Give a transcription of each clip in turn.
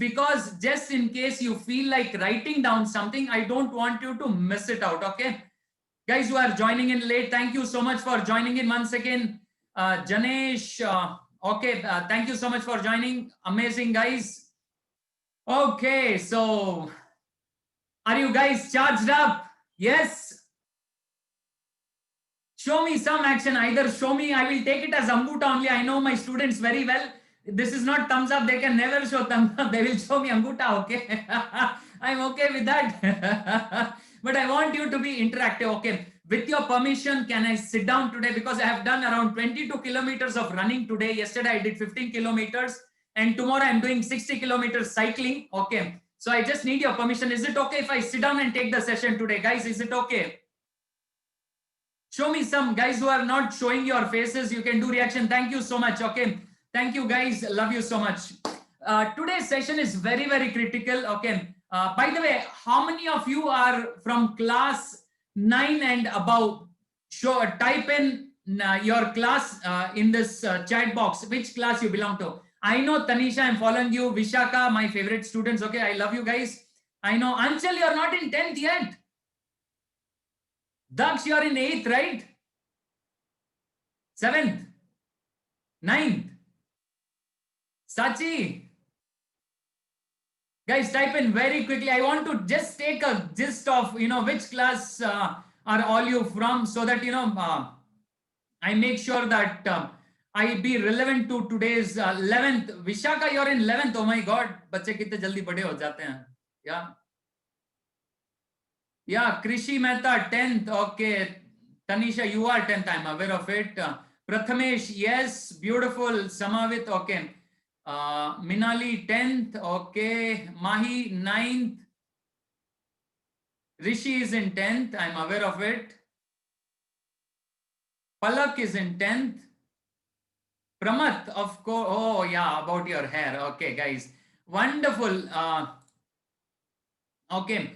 because just in case you feel like writing down something, I don't want you to miss it out. Okay, guys who are joining in late, thank you so much for joining in once again. Janesh, okay, thank you so much for joining. Amazing, guys. Okay, so are you guys charged up? Yes. Show me some action. Either show me, I will take it as Anguta only. I know my students very well. This is not thumbs up. They can never show thumbs up. They will show me Anguta. Okay. I'm okay with that. But I want you to be interactive. Okay. With your permission, can I sit down today? Because I have done around 22 kilometers of running today. Yesterday, I did 15 kilometers. And tomorrow, I'm doing 60 kilometers cycling. Okay. So I just need your permission. Is it okay if I sit down and take the session today? Guys, is it okay? Show me some guys who are not showing your faces. You can do reaction. Thank you so much. Okay. Thank you guys. Love you so much. Today's session is very, very critical. Okay. By the way, how many of you are from class 9 and above? Show, type in your class in this chat box. Which class you belong to? I know Tanisha, I'm following you. Vishaka, my favorite students. Okay. I love you guys. I know Anchal, you're not in 10th yet. Daksh, you're in 8th, right? 7th, 9th. Sachi. Guys, type in very quickly. I want to just take a gist of, which class are all you from, so that, I make sure that I be relevant to today's 11th. Vishaka, you're in 11th. Oh my God. बच्चे कितने जल्दी बड़े हो जाते हैं. Yeah. Yeah, Krishi Mehta, 10th. Okay. Tanisha, you are 10th. I'm aware of it. Prathamesh, yes. Beautiful. Samavit, okay. Minali, 10th. Okay. Mahi, 9th. Rishi is in 10th. I'm aware of it. Palak is in 10th. Pramath, of course. Oh, yeah, about your hair. Okay, guys. Wonderful. Okay.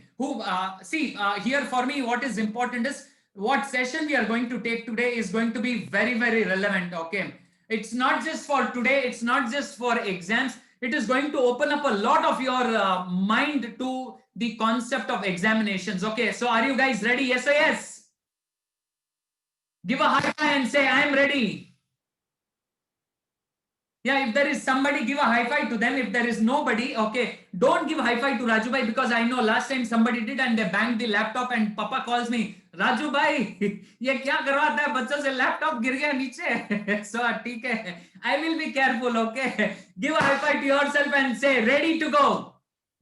See, here for me, what is important is what session we are going to take today is going to be very, very relevant. Okay. It's not just for today. It's not just for exams. It is going to open up a lot of your mind to the concept of examinations. Okay. So are you guys ready? Yes or yes? Give a high five and say, I'm ready. Yeah, if there is somebody, give a high five to them. If there is nobody, okay, don't give high five to Raju bhai, because I know last time somebody did and they banged the laptop and Papa calls me, Raju bhai, ये क्या करवाता है बच्चों से, laptop गिर गया नीचे. So ठीक है, I will be careful. Okay, give a high five to yourself and say ready to go.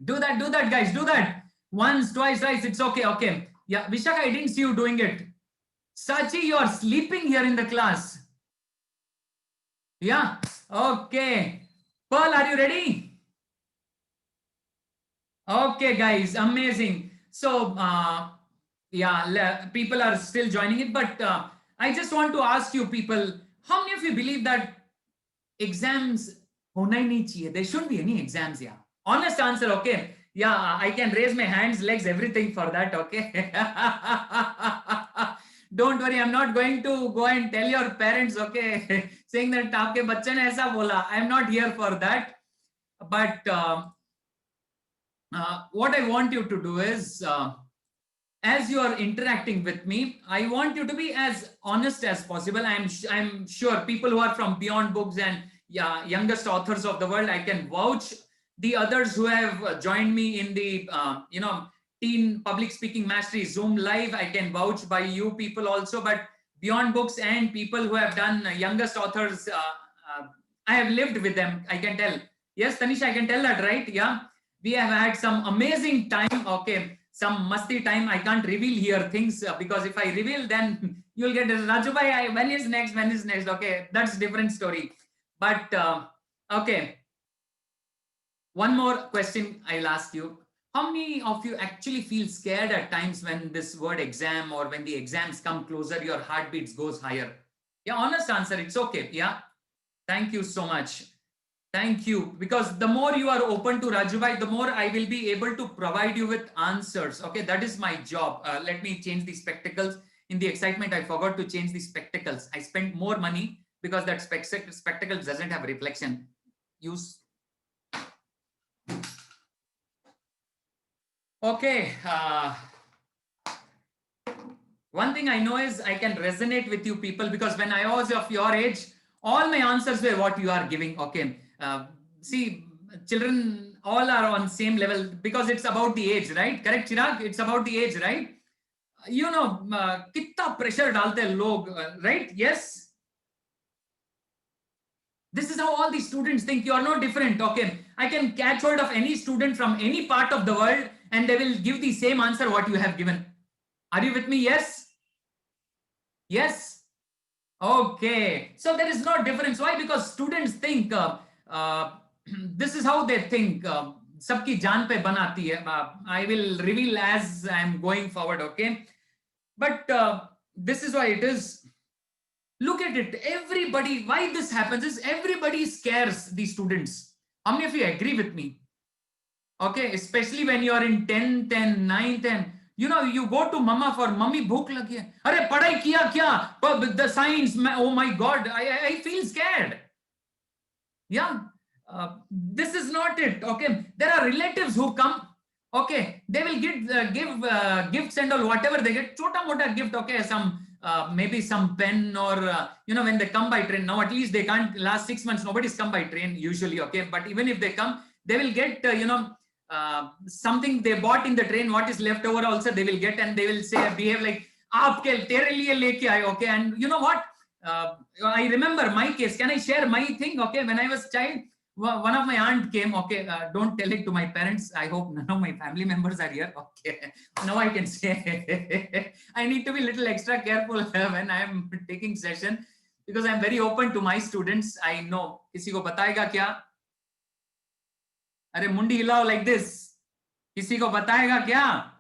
Do that, guys, do that. Once, twice, thrice. It's okay. Okay. Yeah, Vishaka, I didn't see you doing it. Sachi, you are sleeping here in the class. Yeah. Okay. Pearl, are you ready? Okay, guys. Amazing. So, yeah, people are still joining it, but I just want to ask you people, how many of you believe that exams hona hi nahi chahiye? There shouldn't be any exams. Yeah. Honest answer. Okay. Yeah, I can raise my hands, legs, everything for that. Okay. Don't worry, I'm not going to go and tell your parents, okay, saying that aapke bacche ne aisa bola. I'm not here for that. But what I want you to do is, as you are interacting with me, I want you to be as honest as possible. I'm sure people who are from Beyond Books and youngest authors of the world, I can vouch. The others who have joined me in the, Teen Public Speaking Mastery Zoom Live, I can vouch by you people also. But Beyond Books and people who have done youngest authors, I have lived with them. I can tell. Yes, Tanisha, I can tell that, right? Yeah, we have had some amazing time. Okay, some musty time. I can't reveal here things because if I reveal, then you'll get Raju bhai, when is next? When is next? Okay, that's different story. But okay, one more question I'll ask you. How many of you actually feel scared at times when this word exam, or when the exams come closer, your heartbeats goes higher? Yeah, honest answer. It's okay. Yeah. Thank you so much. Thank you. Because the more you are open to Raju bhai, the more I will be able to provide you with answers. Okay, that is my job. Let me change the spectacles. In the excitement, I forgot to change the spectacles. I spent more money because that spectacles doesn't have reflection. Use. Okay. One thing I know is I can resonate with you people, because when I was of your age, all my answers were what you are giving. Okay. See, children all are on same level because it's about the age, right? Correct, Chirag? It's about the age, right? You know, कितना pressure डालते हैं लोग, right? Yes. This is how all these students think. You are no different. Okay. I can catch hold of any student from any part of the world and they will give the same answer what you have given. Are you with me? Yes. Yes. Okay. So there is no difference. Why? Because students think this is how they think. सबकी जान पे बनाती है. I will reveal as I am going forward. Okay. But this is why it is. Look at it. Everybody, why this happens is everybody scares the students. How many of you agree with me? Okay, especially when you are in 10th and 9th and you know, you go to mama for mummy bhook lagi hai. Arey padhai kiya kya? The science, oh my God, I feel scared. Yeah, this is not it. Okay, there are relatives who come. Okay, they will give gifts and all, whatever they get, chota mota gift. Okay, some maybe some pen or you know, when they come by train. Now at least they can't. Last 6 months nobody's come by train usually. Okay, but even if they come, they will get you know, something they bought in the train, what is left over also they will get, and they will say, behave like aapke tere liye leke aaye. Okay, and you know what, I remember my case. Can I share my thing? Okay, when I was child, one of my aunt came. Okay, don't tell it to my parents. I hope none of my family members are here. Okay, now I can say. I need to be a little extra careful when I am taking session, because I am very open to my students. I know किसी को बताएगा क्या? अरे मुंडी हिलाओ like this. किसी को बताएगा क्या?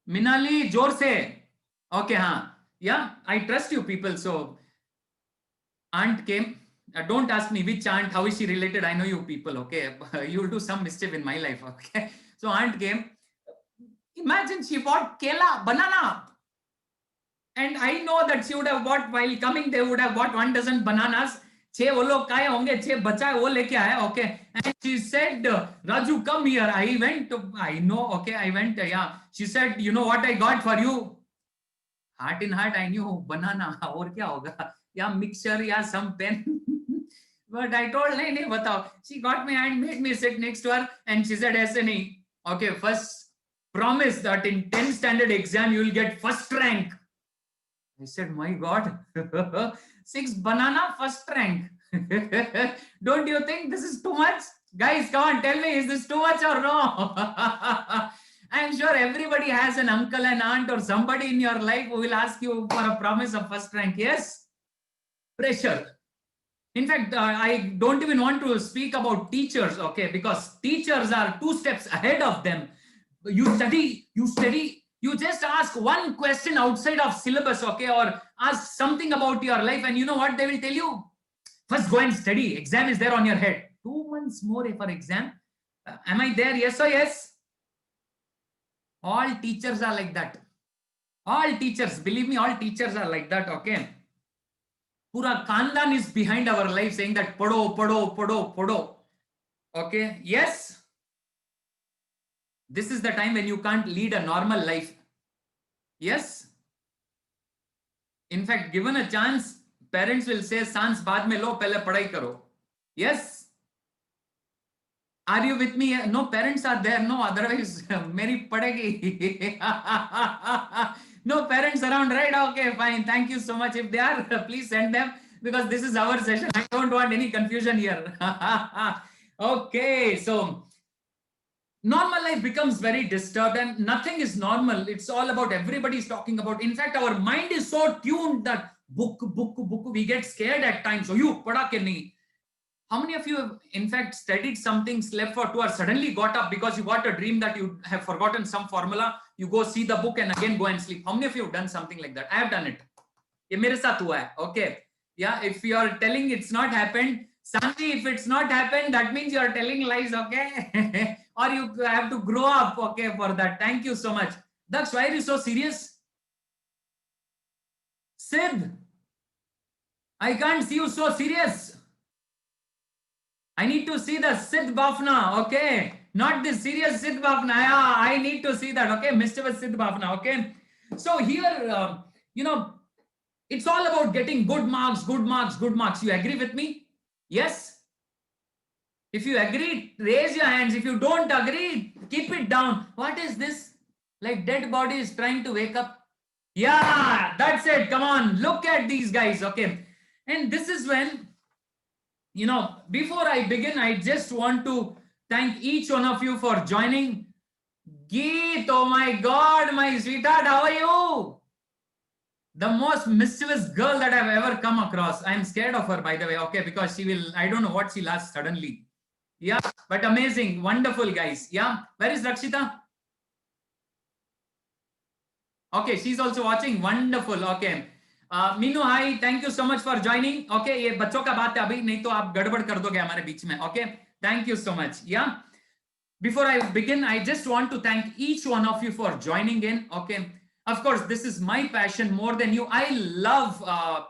मिनाली जोर से. Okay, हाँ. Yeah, I trust you people. So aunt came. Don't ask me which aunt, how is she related? I know you people. Okay, you'll do some mischief in my life. Okay, so aunt came. Imagine she bought kela, banana. And I know that she would have bought, while coming, they would have bought 1 dozen bananas. छह वो लोग खाए होंगे, छह बचा है वो लेके आया. Okay, and she said, Raju, come here. I went. I know. Okay, I went. Yeah, she said, you know what I got for you? Heart in heart, I knew banana. और क्या होगा? Yeah, mixture, yeah, some pen. But I told, नहीं नहीं बताओ. She got me and made me sit next to her, and she said, ऐसे नहीं. Okay, first promise that in 10th standard exam you will get first rank. I said, my God, 6 banana first rank. Don't you think this is too much? Guys, come on, tell me, is this too much or no? I'm sure everybody has an uncle and aunt or somebody in your life who will ask you for a promise of first rank. Yes? Pressure. In fact, I don't even want to speak about teachers, okay, because teachers are 2 steps ahead of them. You study, you just ask one question outside of syllabus, okay, or ask something about your life, and you know what they will tell you? First go and study, exam is there on your head. 2 months more for exam. Am I there? Yes or yes? All teachers are like that. All teachers, believe me, all teachers are like that. Okay, pura khandan is behind our life saying that pado. Okay, yes, this is the time when you can't lead a normal life. Yes, in fact, given a chance, parents will say सांस बाद में लो, पहले पढ़ाई करो. Yes, are you with me? No parents are there. No, otherwise मेरी पढ़ेगी. No parents around, right? Okay, fine, thank you so much. If they are, please send them, because this is our session. I don't want any confusion here. Okay, so normal life becomes very disturbed and nothing is normal. It's all about, everybody's talking about. In fact, our mind is so tuned that book, we get scared at times. So you pada ke nahi. How many of you have in fact studied something, slept for 2 hours, suddenly got up because you got a dream that you have forgotten some formula? You go see the book and again go and sleep. How many of you have done something like that? I have done it. Ye mere saath hua hai. Okay, yeah, if you are telling it's not happened, Santi, if it's not happened, that means you are telling lies. Okay. Or you have to grow up, okay, for that. Thank you so much. Daksh, why are you so serious? Sid, I can't see you so serious. I need to see the Sid Bafna, okay? Not the serious Sid Bafna. Yeah, I need to see that, okay? Mischievous Sid Bafna, okay? So here, you know, it's all about getting good marks, good marks, good marks. You agree with me? Yes? If you agree, raise your hands. If you don't agree, keep it down. What is this? Like dead body is trying to wake up. Yeah, that's it. Come on, look at these guys, okay? And this is when, before I begin, I just want to thank each one of you for joining. Geet, oh my God, my sweetheart, how are you? The most mischievous girl that I've ever come across. I'm scared of her, by the way, okay, because she will, I don't know what she'll ask suddenly. Yeah, but amazing, wonderful guys. Yeah, where is Rakshita? Okay, she's also watching. Wonderful. Okay. Meenu high, thank you so much for joining. Okay, ये बच्चों का बात है अभी, नहीं तो आप गड़बड़ कर दोगे हमारे बीच में. Okay, thank you so much. या before I begin, I just want to thank each one of you for joining in. Okay, of course, this is my passion more than you. I love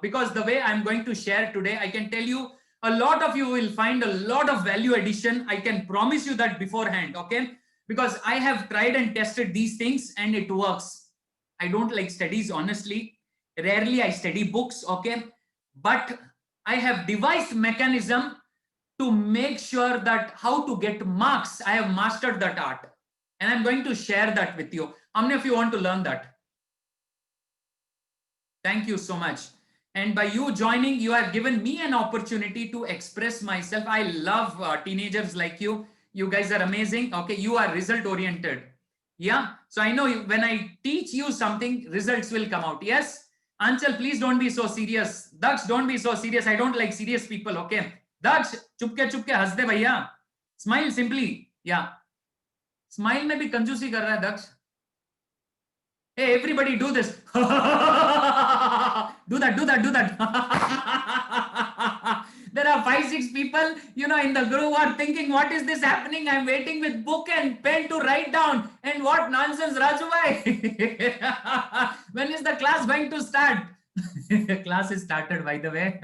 because the way I'm going to share today, I can tell you a lot of you will find a lot of value addition. I can promise you that beforehand. Okay, because I have tried and tested these things and it works. I don't like studies, honestly. Rarely I study books, okay? But I have devised mechanism to make sure that how to get marks. I have mastered that art. And I'm going to share that with you. How many of you want to learn that? Thank you so much. And by you joining, you have given me an opportunity to express myself. I love teenagers like you. You guys are amazing. Okay, you are result oriented. Yeah, so I know when I teach you something, results will come out. Yes, Anchal, please don't be so serious. Daksh, don't be so serious. I don't like serious people. Okay, Daksh, चुपके हंस दे भैया. Smile simply. Yeah, smile में भी कंजूसी कर रहा है Daksh. Hey, everybody do this. Do that. There are 5-6 people, in the group are thinking, what is this happening? I'm waiting with book and pen to write down. And what nonsense, Raju bhai. When is the class going to start? Class is started, by the way.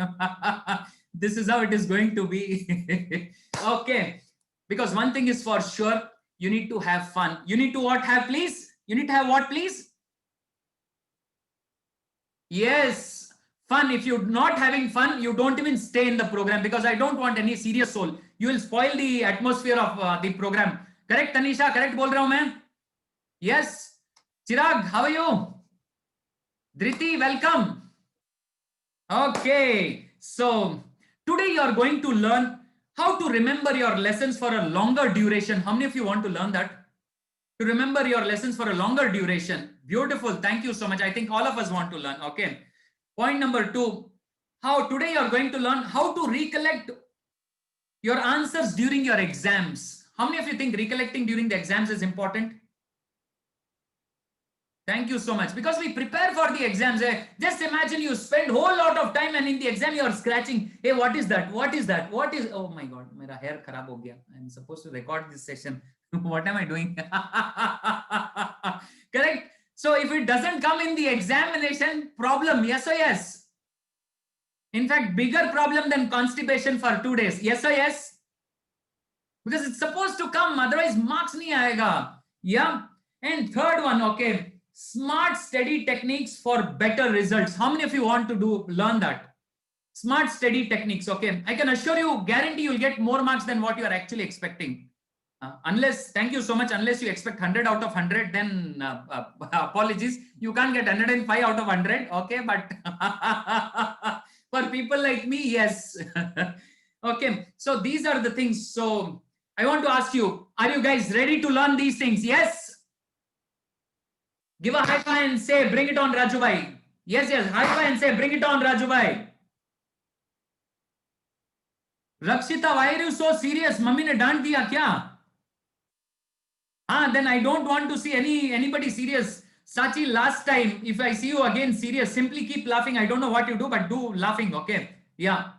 This is how it is going to be. Okay. Because one thing is for sure, you need to have fun. You need to what have, please? You need to have what, please? Yes, fun. If you're not having fun, you don't even stay in the program, because I don't want any serious soul. You will spoil the atmosphere of the program. Correct, Tanisha? Correct bol raha hu main? Yes. Chirag, how are you? Dhriti, welcome. Okay. So today you are going to learn how to remember your lessons for a longer duration. How many of you want to learn that? To remember your lessons for a longer duration. Beautiful. Thank you so much. I think all of us want to learn. Okay. Point number 2. Today you're going to learn how to recollect your answers during your exams. How many of you think recollecting during the exams is important? Thank you so much. Because we prepare for the exams. Just imagine you spend a whole lot of time and in the exam you are scratching. Hey, what is that? What is that? What is... Oh my God, my hair kharab ho gaya. I'm supposed to record this session. What am I doing? Correct. So if it doesn't come in the examination, problem, yes or yes? In fact, bigger problem than constipation for 2 days. Yes or yes? Because it's supposed to come, otherwise marks nahi aayega. Yeah. And third one, okay. Smart study techniques for better results. How many of you want to learn that? Smart study techniques, okay. I can assure you, guarantee you'll get more marks than what you are actually expecting. Unless, thank you so much, unless you expect 100 out of 100, then apologies, you can't get 105 out of 100, okay, but for people like me, yes. Okay, so these are the things. So I want to ask you, are you guys ready to learn these things? Yes? Give a high five and say, bring it on, Raju bhai. Yes, high five and say, bring it on, Raju bhai. Rakshita, why are you so serious? Mummy ne डांट दिया क्या? Then I don't want to see anybody serious. Sachi, last time, if I see you again serious, simply keep laughing. I don't know what you do, but do laughing, okay? Yeah.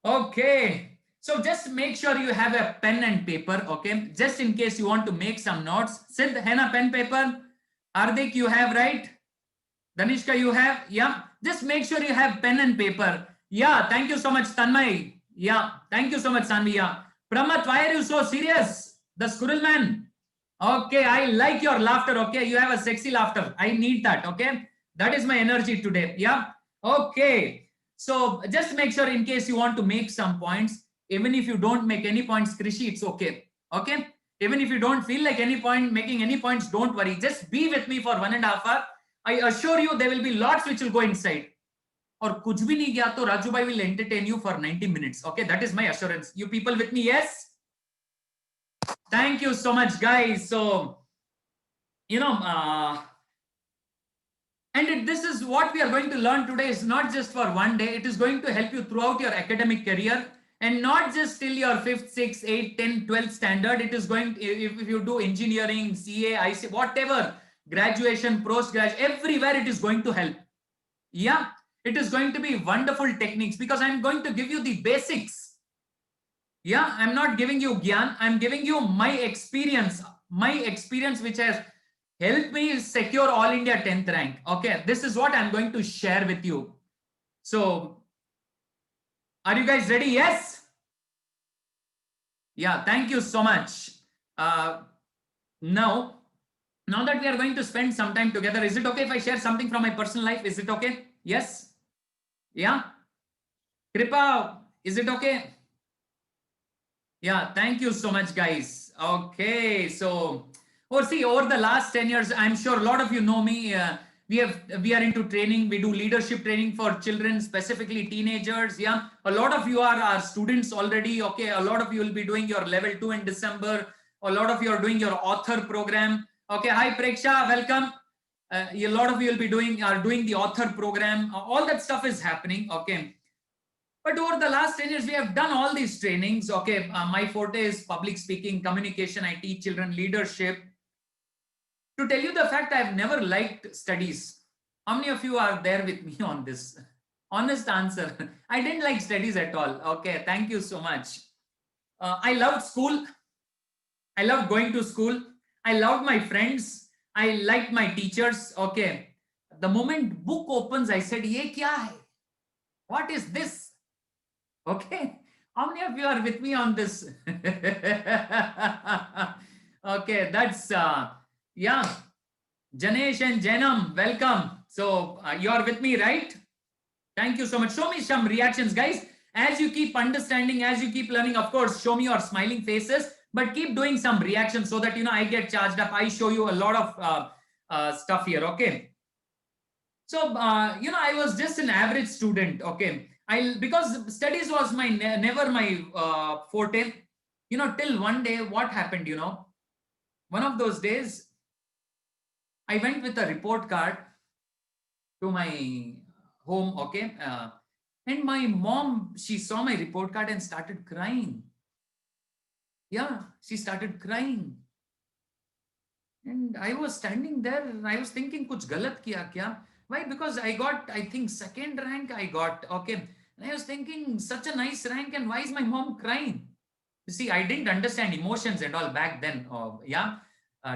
Okay. So just make sure you have a pen and paper, okay? Just in case you want to make some notes. Sid, henna, pen, paper. Hardik, you have, right? Danishka, you have? Yeah. Just make sure you have pen and paper. Yeah, thank you so much, Tanmay. Yeah, thank you so much, Sanvi. Yeah. Pramath, why are you so serious? The squirrel man. Okay, I like your laughter. Okay, you have a sexy laughter. I need that. Okay, that is my energy today. Yeah. Okay. So just make sure in case you want to make some points, even if you don't make any points, Krishi, it's okay. Okay. Even if you don't feel like any point making any points, don't worry. Just be with me for 1.5 hours. I assure you there will be lots which will go inside. और कुछ भी नहीं गया तो राजू भाई will entertain you for 90 minutes. Okay, that is my assurance. You people with me? Yes. Thank you so much, guys. So, you know, this is what we are going to learn today. Is not just for one day. It is going to help you throughout your academic career, and not just till your 5th, 6th, 8th, 10th, 12th standard. It is going, if you do engineering, CA, IC, whatever, graduation, post-grad, everywhere it is going to help. Yeah, it is going to be wonderful techniques because I'm going to give you the basics. Yeah, I'm not giving you gyan. I'm giving you my experience which has helped me secure all India 10th rank. Okay, this is what I'm going to share with you. So, are you guys ready? Yes. Yeah, thank you so much. Now that we are going to spend some time together, is it okay if I share something from my personal life? Is it okay? Yes. Yeah. Kripa, is it okay? Yeah, thank you so much, guys. Okay, so see, over the last 10 years, I'm sure a lot of you know me. We are into training. We do leadership training for children, specifically teenagers. Yeah, a lot of you are our students already. Okay, a lot of you will be doing your level 2 in December. A lot of you are doing your author program. Okay, hi Preksha, welcome. A lot of you will be doing the author program. All that stuff is happening. Okay. But over the last 10 years, we have done all these trainings. Okay, my forte is public speaking, communication. I teach children leadership. To tell you the fact, I've never liked studies. How many of you are there with me on this? Honest answer. I didn't like studies at all. Okay, thank you so much. I loved school. I loved going to school. I loved my friends. I liked my teachers. Okay. The moment book opens, I said, "Ye kya hai? What is this?" Okay. How many of you are with me on this? Okay, that's yeah. Janesh and Janam, welcome. So you are with me, right? Thank you so much. Show me some reactions, guys. As you keep understanding, as you keep learning, of course, show me your smiling faces, but keep doing some reactions so that, I get charged up. I show you a lot of stuff here. Okay. So, I was just an average student. Okay. Because studies was never my forte, till one day what happened, one of those days I went with a report card to my home. Okay. And my mom, she saw my report card and started crying. Yeah, she started crying. And I was standing there and I was thinking, kuch galat kiya kya? Why? Because I got, I think, second rank I got. Okay. And I was thinking, such a nice rank, and why is my mom crying? You see, I didn't understand emotions and all back then. Yeah.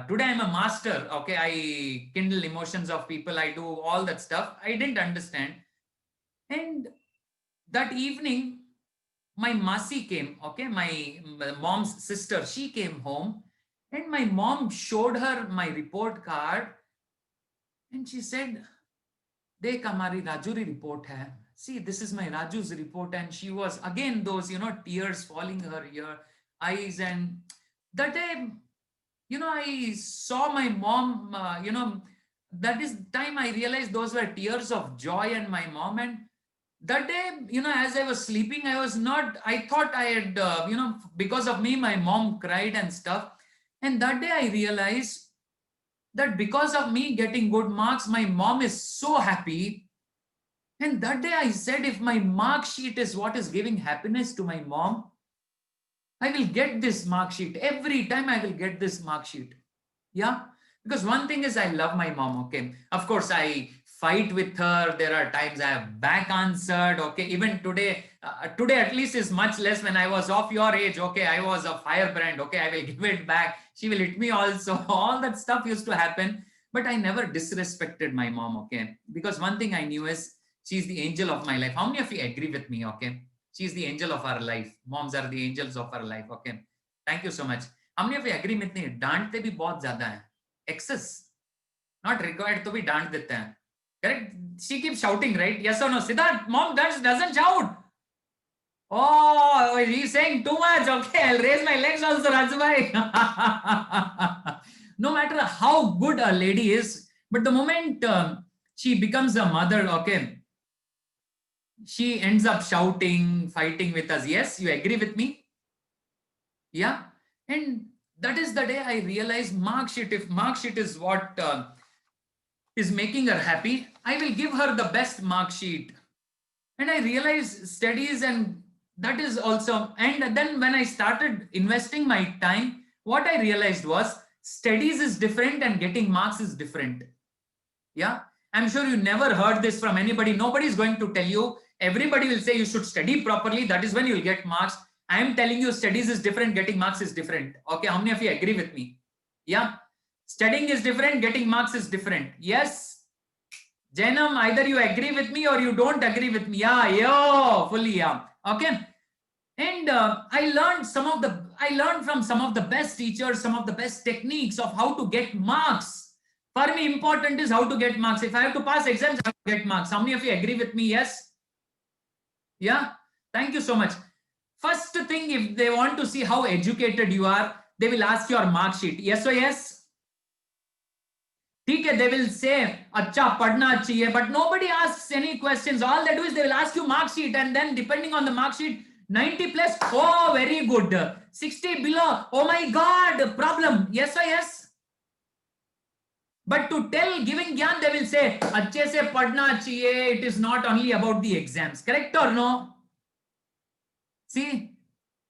Today I'm a master. Okay. I kindle emotions of people. I do all that stuff. I didn't understand. And that evening, my Masi came. Okay. My mom's sister, she came home. And my mom showed her my report card. And she said, "Dekh, hamari Rajuri report hai. See, this is my Raju's report." And she was, again, those, tears falling her eyes. And that day, I saw my mom, that is time I realized those were tears of joy and my mom. And that day, as I was sleeping, I thought I had, because of me, my mom cried and stuff. And that day I realized that because of me getting good marks, my mom is so happy. And that day I said, if my mark sheet is what is giving happiness to my mom, I will get this mark sheet. Every time I will get this mark sheet. Yeah. Because one thing is I love my mom. Okay. Of course, I fight with her. There are times I have back answered. Okay. Even today, today at least is much less. When I was of your age, okay, I was a firebrand. Okay. I will give it back. She will hit me also. All that stuff used to happen. But I never disrespected my mom. Okay. Because one thing I knew is she's the angel of my life. How many of you agree with me? Okay. She's the angel of our life. Moms are the angels of our life. Okay. Thank you so much. हमने अभी agree में नहीं, डांटते भी बहुत ज्यादा है. Excess, not required तो भी डांट देते हैं. Correct? She keeps shouting, right? Yes or no? Siddharth, mom doesn't shout. Oh, he's saying too much. Okay, I'll raise my legs also, Rajubhai. No matter how good a lady is, but the moment she becomes a mother, okay, she ends up shouting, fighting with us. Yes, you agree with me? Yeah. And that is the day I realized mark sheet. If mark sheet is what is making her happy, I will give her the best mark sheet. And I realized studies, and that is also, and then when I started investing my time, what I realized was studies is different and getting marks is different. Yeah. I'm sure you never heard this from anybody. Nobody is going to tell you. Everybody will say you should study properly. That is when you'll get marks. I am telling you studies is different, getting marks is different. Okay, how many of you agree with me? Yeah. Studying is different, getting marks is different. Yes. Jainam, either you agree with me or you don't agree with me. Yeah, yo, fully, yeah. Okay. And I learned from some of the best teachers, some of the best techniques of how to get marks. For me, important is how to get marks. If I have to pass exams, I have to get marks. How many of you agree with me? Yes. Yeah. Thank you so much. First thing, if they want to see how educated you are, they will ask your mark sheet. Yes or yes? Okay, they will say, "Acha padna chahiye," but nobody asks any questions. All they do is they will ask you mark sheet, and then depending on the mark sheet, 90 plus, oh, very good. 60 below, oh my God, problem. Yes or yes? But to tell giving gyan, they will say, "Achhe se padna chahiye." It is not only about the exams. Correct or no? See,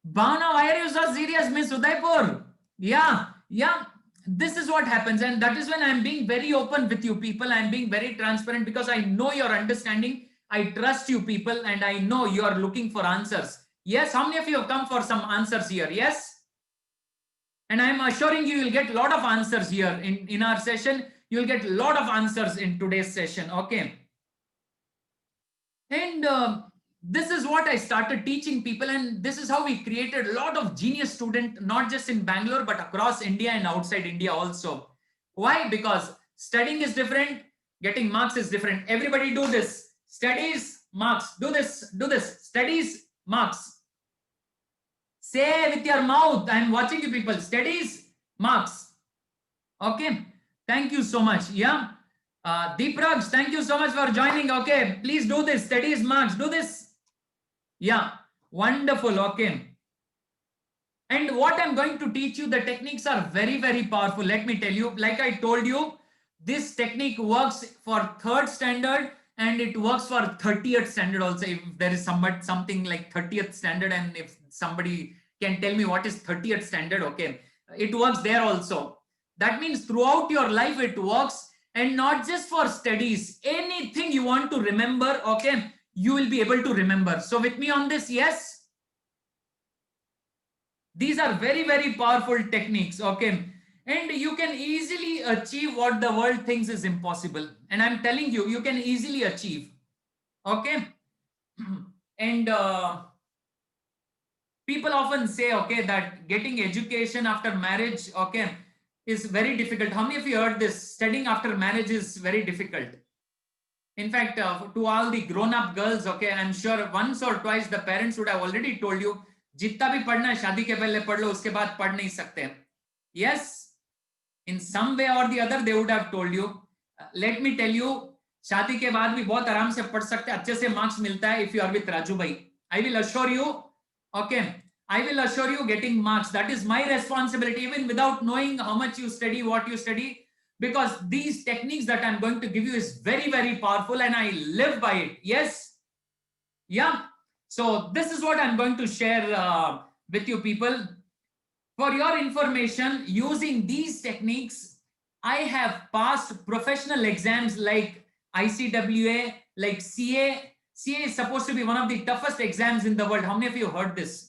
Bhavna, why are you so serious, Miss Udaipur? Yeah, yeah. This is what happens, and that is when I'm being very open with you people. I'm being very transparent because I know your understanding. I trust you people, and I know you are looking for answers. Yes, how many of you have come for some answers here? Yes. And I'm assuring you, you'll get a lot of answers here in our session. You'll get a lot of answers in today's session. Okay. And this is what I started teaching people, and this is how we created a lot of genius students, not just in Bangalore, but across India and outside India also. Why? Because studying is different, getting marks is different. Everybody do this. Studies, marks. Do this, studies, marks. Say with your mouth, I'm watching you people. Studies, marks. Okay. Thank you so much. Yeah. Deepraj, thank you so much for joining. Okay, please do this. Studies, marks, do this. Yeah, wonderful. Okay. And what I'm going to teach you, the techniques are very, very powerful. Let me tell you, like I told you, this technique works for 3rd standard and it works for 30th standard also. If there is something like 30th standard, and if somebody can tell me what is 30th standard, okay, it works there also. That means throughout your life it works. And not just for studies, anything you want to remember, okay, you will be able to remember. So with me on this, yes. These are very, very powerful techniques, okay. And you can easily achieve what the world thinks is impossible. And I'm telling you, you can easily achieve, okay. And people often say, okay, that getting education after marriage, okay, is very difficult. How many of you heard this? Studying after marriage is very difficult. In fact, to all the grown-up girls, okay, I'm sure once or twice the parents would have already told you, जितना भी पढ़ना है शादी के पहले पढ़ लो, उसके बाद पढ़ नहीं सकते. Yes, in some way or the other they would have told you. Let me tell you, शादी के बाद भी बहुत आराम से पढ़ सकते हैं, अच्छे से मार्क्स मिलता है if you are with Raju bhai. I will assure you, okay. I will assure you getting marks. That is my responsibility, even without knowing how much you study, what you study, because these techniques that I'm going to give you is very, very powerful and I live by it. Yes. Yeah. So this is what I'm going to share with you people. For your information, using these techniques, I have passed professional exams like ICWA, like CA. CA is supposed to be one of the toughest exams in the world. How many of you heard this?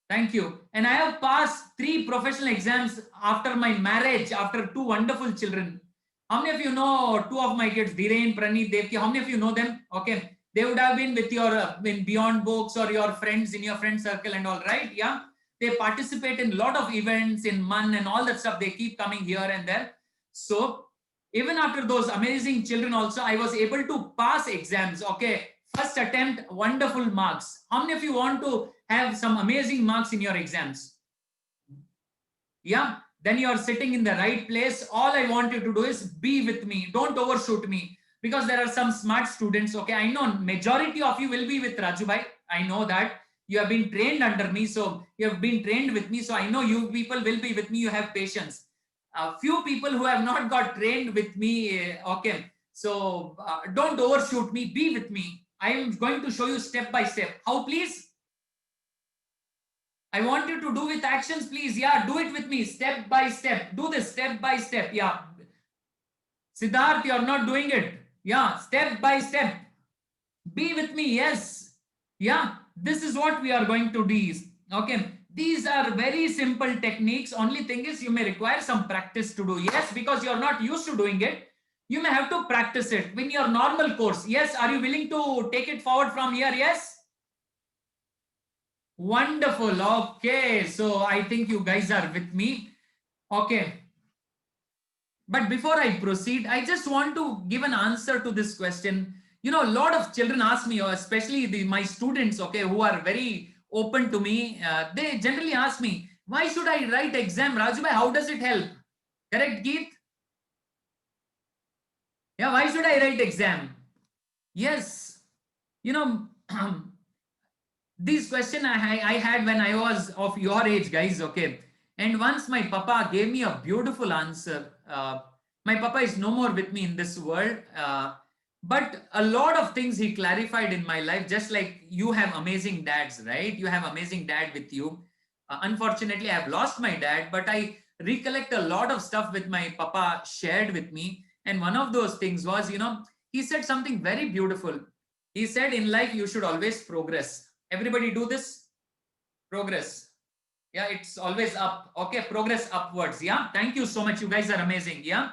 Thank you. And I have passed 3 professional exams after my marriage, after 2 wonderful children. How many of you know 2 of my kids, Dhiren, Praneet, Devki? How many of you know them? Okay. They would have been with your in Beyond Books or your friends in your friend circle and all, right? Yeah. They participate in a lot of events in MAN and all that stuff. They keep coming here and there. So even after those amazing children also, I was able to pass exams. Okay. First attempt, wonderful marks. How many of you want to have some amazing marks in your exams? Yeah. Then you are sitting in the right place. All I want you to do is be with me. Don't overshoot me, because there are some smart students. Okay. I know majority of you will be with Rajubhai. I know that you have been trained under me. So you have been trained with me. So I know you people will be with me. You have patience. A few people who have not got trained with me. Okay. So don't overshoot me. Be with me. I am going to show you step by step. How, please? I want you to do with actions, please. Yeah, do it with me step by step. Do this step by step. Yeah. Siddharth, you're not doing it. Yeah, step by step. Be with me. Yes. Yeah, this is what we are going to do. Okay. These are very simple techniques. Only thing is you may require some practice to do. Yes, because you're not used to doing it. You may have to practice it in your normal course. Yes. Are you willing to take it forward from here? Yes. Wonderful. Okay. So I think you guys are with me. Okay. But before I proceed, I just want to give an answer to this question. You know, a lot of children ask me, or especially my students, okay, who are very open to me, they generally ask me, why should I write exam, Rajubhai? How does it help? Correct, Geet? Yeah, why should I write exam? Yes, you know, this question I had when I was of your age, guys, okay. And once my papa gave me a beautiful answer. My papa is no more with me in this world. But a lot of things he clarified in my life, just like you have amazing dads, right? You have amazing dad with you. Unfortunately, I have lost my dad, but I recollect a lot of stuff with my papa shared with me. And one of those things was, you know, he said something very beautiful. He said, in life, you should always progress. Everybody do this? Progress. Yeah, it's always up. Okay, progress upwards. Yeah, thank you so much. You guys are amazing. Yeah.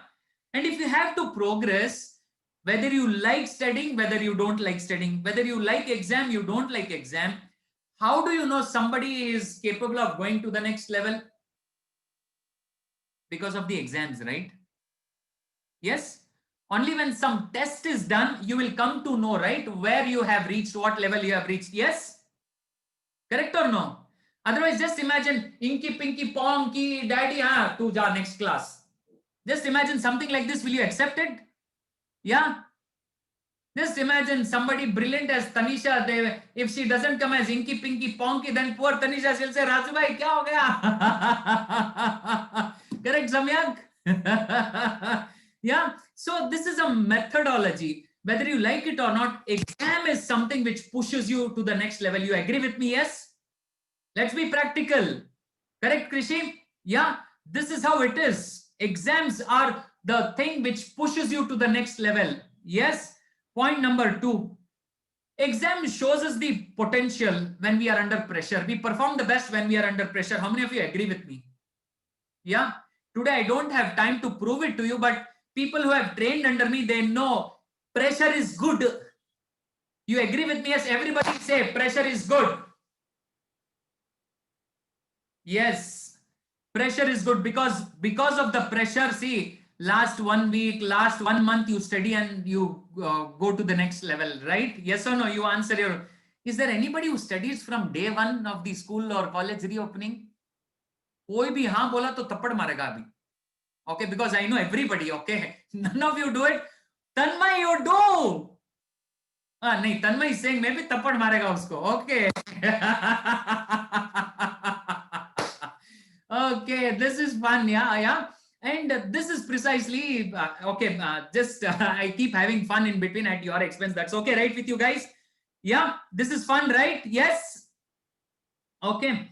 And if you have to progress, whether you like studying, whether you don't like studying, whether you like exam, you don't like exam, how do you know somebody is capable of going to the next level? Because of the exams, right? Yes. Only when some test is done, you will come to know, right, where you have reached, what level you have reached. Yes. Correct or no? Otherwise, just imagine inky, pinky, ponky, daddy, to our next class. Just imagine something like this. Will you accept it? Yeah. Just imagine somebody brilliant as Tanisha. If she doesn't come as inky, pinky, ponky, then poor Tanisha, she'll say, Rajubhai, kya ho gaya? Correct, Samyak? Yeah. So this is a methodology. Whether you like it or not, exam is something which pushes you to the next level. You agree with me? Yes. Let's be practical. Correct, Krishi? Yeah. This is how it is. Exams are the thing which pushes you to the next level. Yes. Point number 2. Exam shows us the potential when we are under pressure. We perform the best when we are under pressure. How many of you agree with me? Yeah. Today I don't have time to prove it to you, but people who have trained under me, they know pressure is good. You agree with me? Yes. Everybody say pressure is good. Yes. Pressure is good because of the pressure. See, last 1 week, last 1 month, you study and you go to the next level, right? Yes or no? You answer your. Is there anybody who studies from day 1 of the school or college reopening? कोई भी हाँ बोला तो थप्पड़ मारेगा अभी. Okay, because I know everybody. Okay, none of you do it. Tanmay, you do. नहीं, Tanmay is saying maybe थप्पड़ मारेगा उसको. Okay. Okay, this is fun. Yeah, yeah. And this is precisely okay. I keep having fun in between at your expense. That's okay, right, with you guys? Yeah, this is fun, right? Yes. Okay.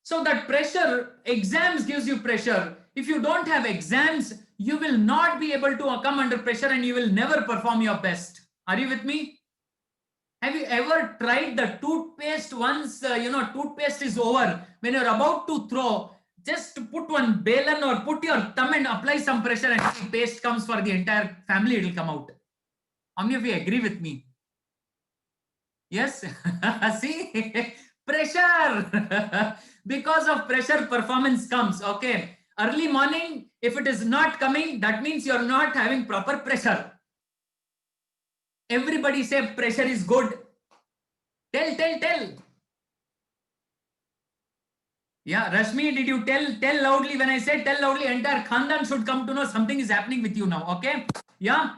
So that pressure, exams gives you pressure. If you don't have exams, you will not be able to come under pressure and you will never perform your best. Are you with me? Have you ever tried the toothpaste once, toothpaste is over, when you're about to throw, just put one balan or put your thumb and apply some pressure and see paste comes for the entire family, it will come out. How many of you agree with me? Yes. See, pressure. Because of pressure, performance comes. Okay. Early morning, if it is not coming, that means you're not having proper pressure. Everybody say pressure is good. Tell. Yeah, Rashmi, did you tell loudly? When I said tell loudly, entire Khandan should come to know something is happening with you now. Okay. Yeah.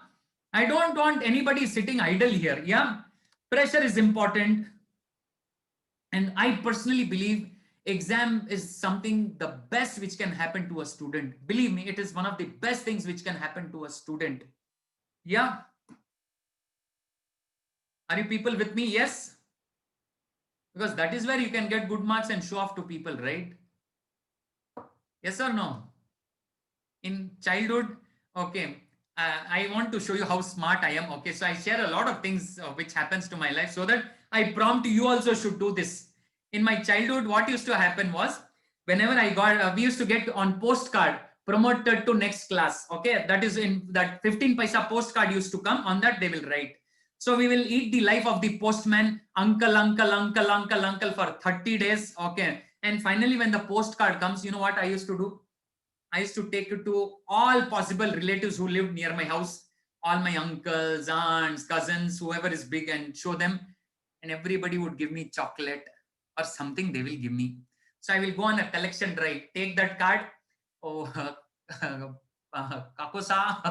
I don't want anybody sitting idle here. Yeah. Pressure is important. And I personally believe exam is something the best which can happen to a student. Believe me, it is one of the best things which can happen to a student. Yeah. Are you people with me? Yes. Because that is where you can get good marks and show off to people, right? Yes or no? In childhood, okay, I want to show you how smart I am. Okay, so I share a lot of things which happens to my life, so that I prompt you also should do this. In my childhood, what used to happen was, whenever I got we used to get on postcard promoted to next class. Okay, that is in that 15 paisa postcard used to come. On that they will write, so we will eat the life of the postman, uncle for 30 days. Okay, and finally when the postcard comes, you know what I used to do? I used to take it to all possible relatives who lived near my house, all my uncles, aunts, cousins, whoever is big, and show them. And everybody would give me chocolate or something they will give me. So I will go on a collection drive, take that card. Oh, Kakosa.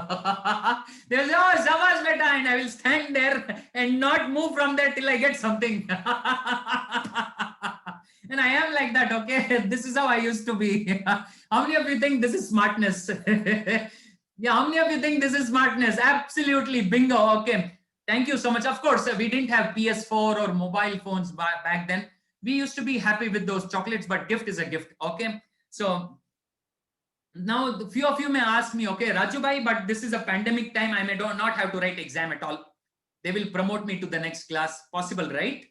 They will say, oh, Zavas beta. And I will stand there and not move from there till I get something. And I am like that. Okay. This is how I used to be. How many of you think this is smartness? Yeah, how many of you think this is smartness? Absolutely, bingo. Okay, thank you so much. Of course, we didn't have PS4 or mobile phones back then. We used to be happy with those chocolates, but gift is a gift. Okay, so now the few of you may ask me, okay, Raju bhai, but this is a pandemic time. I may not have to write exam at all. They will promote me to the next class. Possible, right?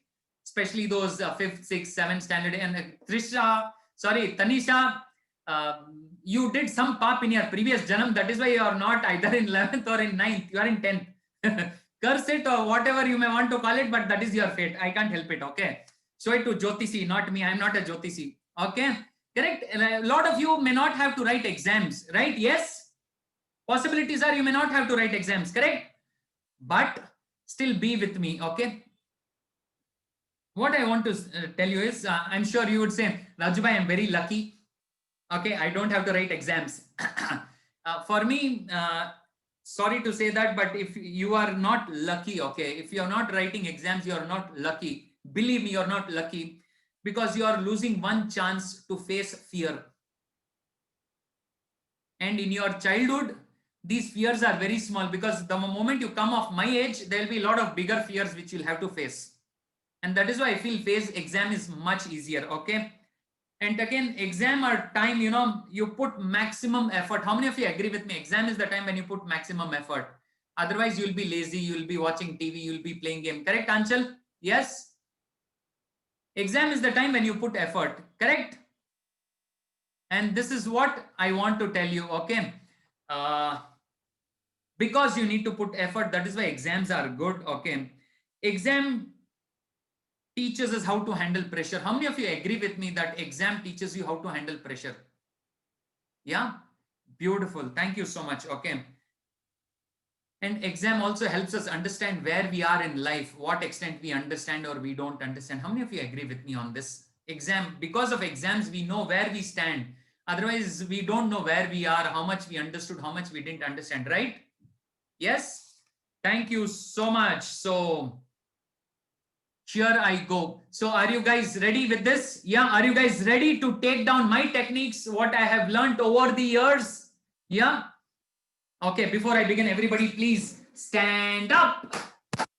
Especially those 5th, 6th, 7th standard. And Tanisha, you did some pop in your previous janam. That is why you are not either in 11th or in 9th. You are in 10th. Curse it or whatever you may want to call it, but that is your fate. I can't help it. Okay. Show it to Jyotisi, not me. I'm not a Jyotisi. Okay. Correct. A lot of you may not have to write exams, right? Yes. Possibilities are you may not have to write exams, correct? But still be with me. Okay. What I want to tell you is, I'm sure you would say, Rajubhai, I'm very lucky. Okay, I don't have to write exams. For me, sorry to say that, but if you are not lucky, okay, if you're not writing exams, you're not lucky. Believe me, you're not lucky, because you are losing one chance to face fear. And in your childhood, these fears are very small, because the moment you come of my age, there will be a lot of bigger fears which you'll have to face. And that is why I feel phase exam is much easier. Okay. And again, exam or time, you put maximum effort. How many of you agree with me? Exam is the time when you put maximum effort. Otherwise, you'll be lazy, you'll be watching TV, you'll be playing game. Correct, Anchal? Yes. Exam is the time when you put effort. Correct? And this is what I want to tell you. Okay. Because you need to put effort. That is why exams are good. Okay. Exam teaches us how to handle pressure. How many of you agree with me that exam teaches you how to handle pressure? Yeah, beautiful. Thank you so much. Okay. And exam also helps us understand where we are in life, what extent we understand or we don't understand. How many of you agree with me on this? Exam, because of exams, we know where we stand. Otherwise, we don't know where we are, how much we understood, how much we didn't understand, right? Yes. Thank you so much. So here I go. So are you guys ready with this? Yeah. Are you guys ready to take down my techniques, what I have learned over the years? Yeah. Okay. Before I begin, everybody please stand up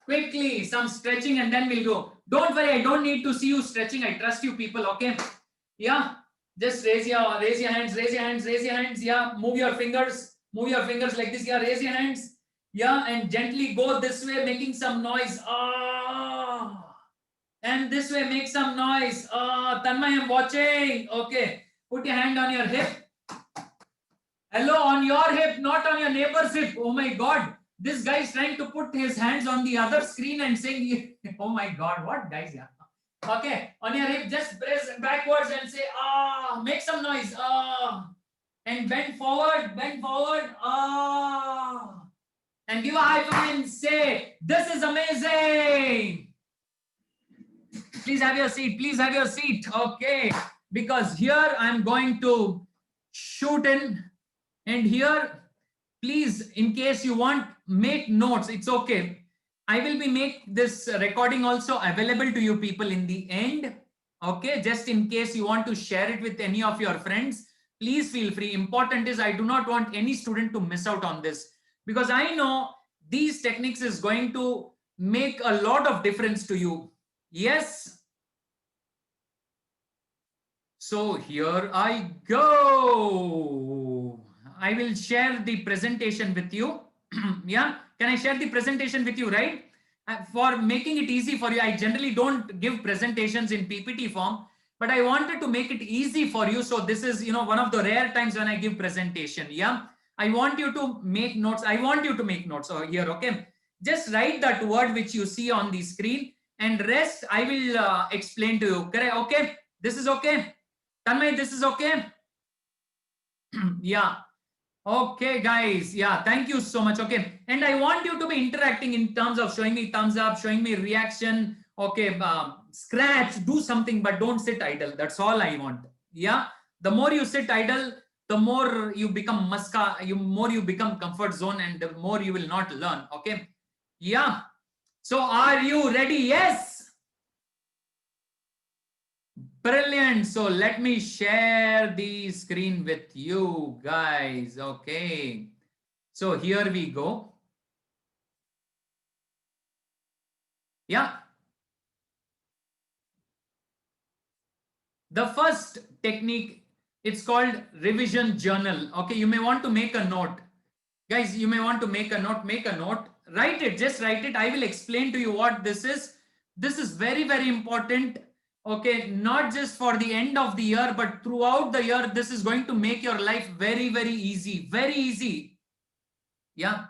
quickly. Some stretching and then we'll go. Don't worry. I don't need to see you stretching. I trust you people. Okay. Yeah. Just raise your hands, raise your hands, raise your hands. Yeah. Move your fingers like this. Yeah. Raise your hands. Yeah. And gently go this way, making some noise. Ah. And this way, make some noise. Tanmay, I'm watching. Okay. Put your hand on your hip. Hello, on your hip, not on your neighbor's hip. Oh my God. This guy is trying to put his hands on the other screen and saying, oh my God, what guys? Yeah. Okay, on your hip, just press backwards and say, ah, make some noise. Ah, and bend forward, ah, and give a high five and say, this is amazing. Please have your seat. Please have your seat. Okay, because here I'm going to shoot in, and here, please, in case you want, make notes. It's okay. I will be make this recording also available to you people in the end. Okay, just in case you want to share it with any of your friends, please feel free. Important is I do not want any student to miss out on this, because I know these techniques is going to make a lot of difference to you. Yes. So here I go. I will share the presentation with you. Yeah, can I share the presentation with you, right? For making it easy for you, I generally don't give presentations in PPT form, but I wanted to make it easy for you. So this is, one of the rare times when I give presentation. Yeah, I want you to make notes. I want you to make notes over here. Okay, just write that word which you see on the screen, and rest I will explain to you. Correct? Okay, this is okay. Tanmay, this is okay. Yeah. Okay, guys. Yeah, thank you so much. Okay, and I want you to be interacting in terms of showing me thumbs up, showing me reaction. Okay, scratch, do something, but don't sit idle. That's all I want. Yeah, the more you sit idle, the more you become more you become comfort zone, and the more you will not learn. Okay, yeah. So are you ready? Yes. Brilliant. So let me share the screen with you guys. Okay. So here we go. Yeah. The first technique, it's called revision journal. Okay. You may want to make a note. Guys, you may want to make a note. Write it. Just write it. I will explain to you what this is. This is very, very important. Okay, not just for the end of the year, but throughout the year. This is going to make your life very, very easy. Very easy. Yeah.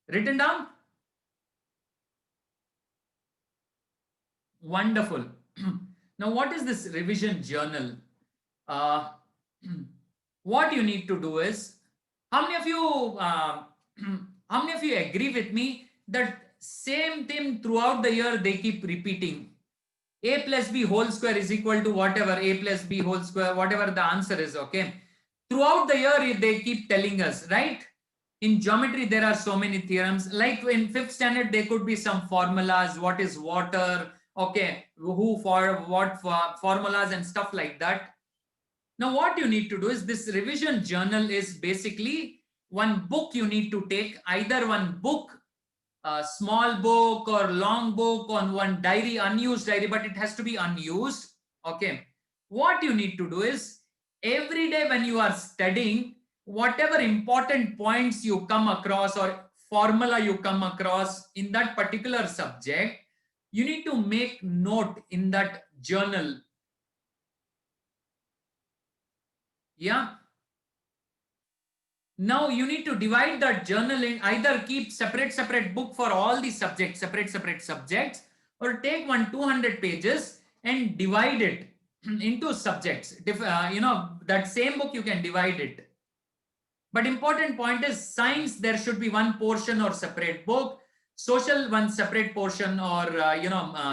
Written down? Wonderful. Now, what is this revision journal? Uh, what you need to do is, how many of you, how many of you agree with me that same thing throughout the year they keep repeating? A plus B whole square is equal to whatever, A plus B whole square, whatever the answer is, okay? Throughout the year, they keep telling us, right? In geometry, there are so many theorems. Like in 5th standard, there could be some formulas. What is water? Okay, who for what for formulas and stuff like that. Now, what you need to do is this revision journal is basically one book you need to take, either one book, a small book or long book, on one diary, unused diary, but it has to be unused. Okay. What you need to do is every day when you are studying, whatever important points you come across or formula you come across in that particular subject, you need to make note in that journal. Yeah. Now you need to divide that journal in, either keep separate book for all the subjects, separate subjects, or take one 200 pages and divide it into subjects. That same book you can divide it. But important point is science, there should be one portion or separate book. Social, one separate portion or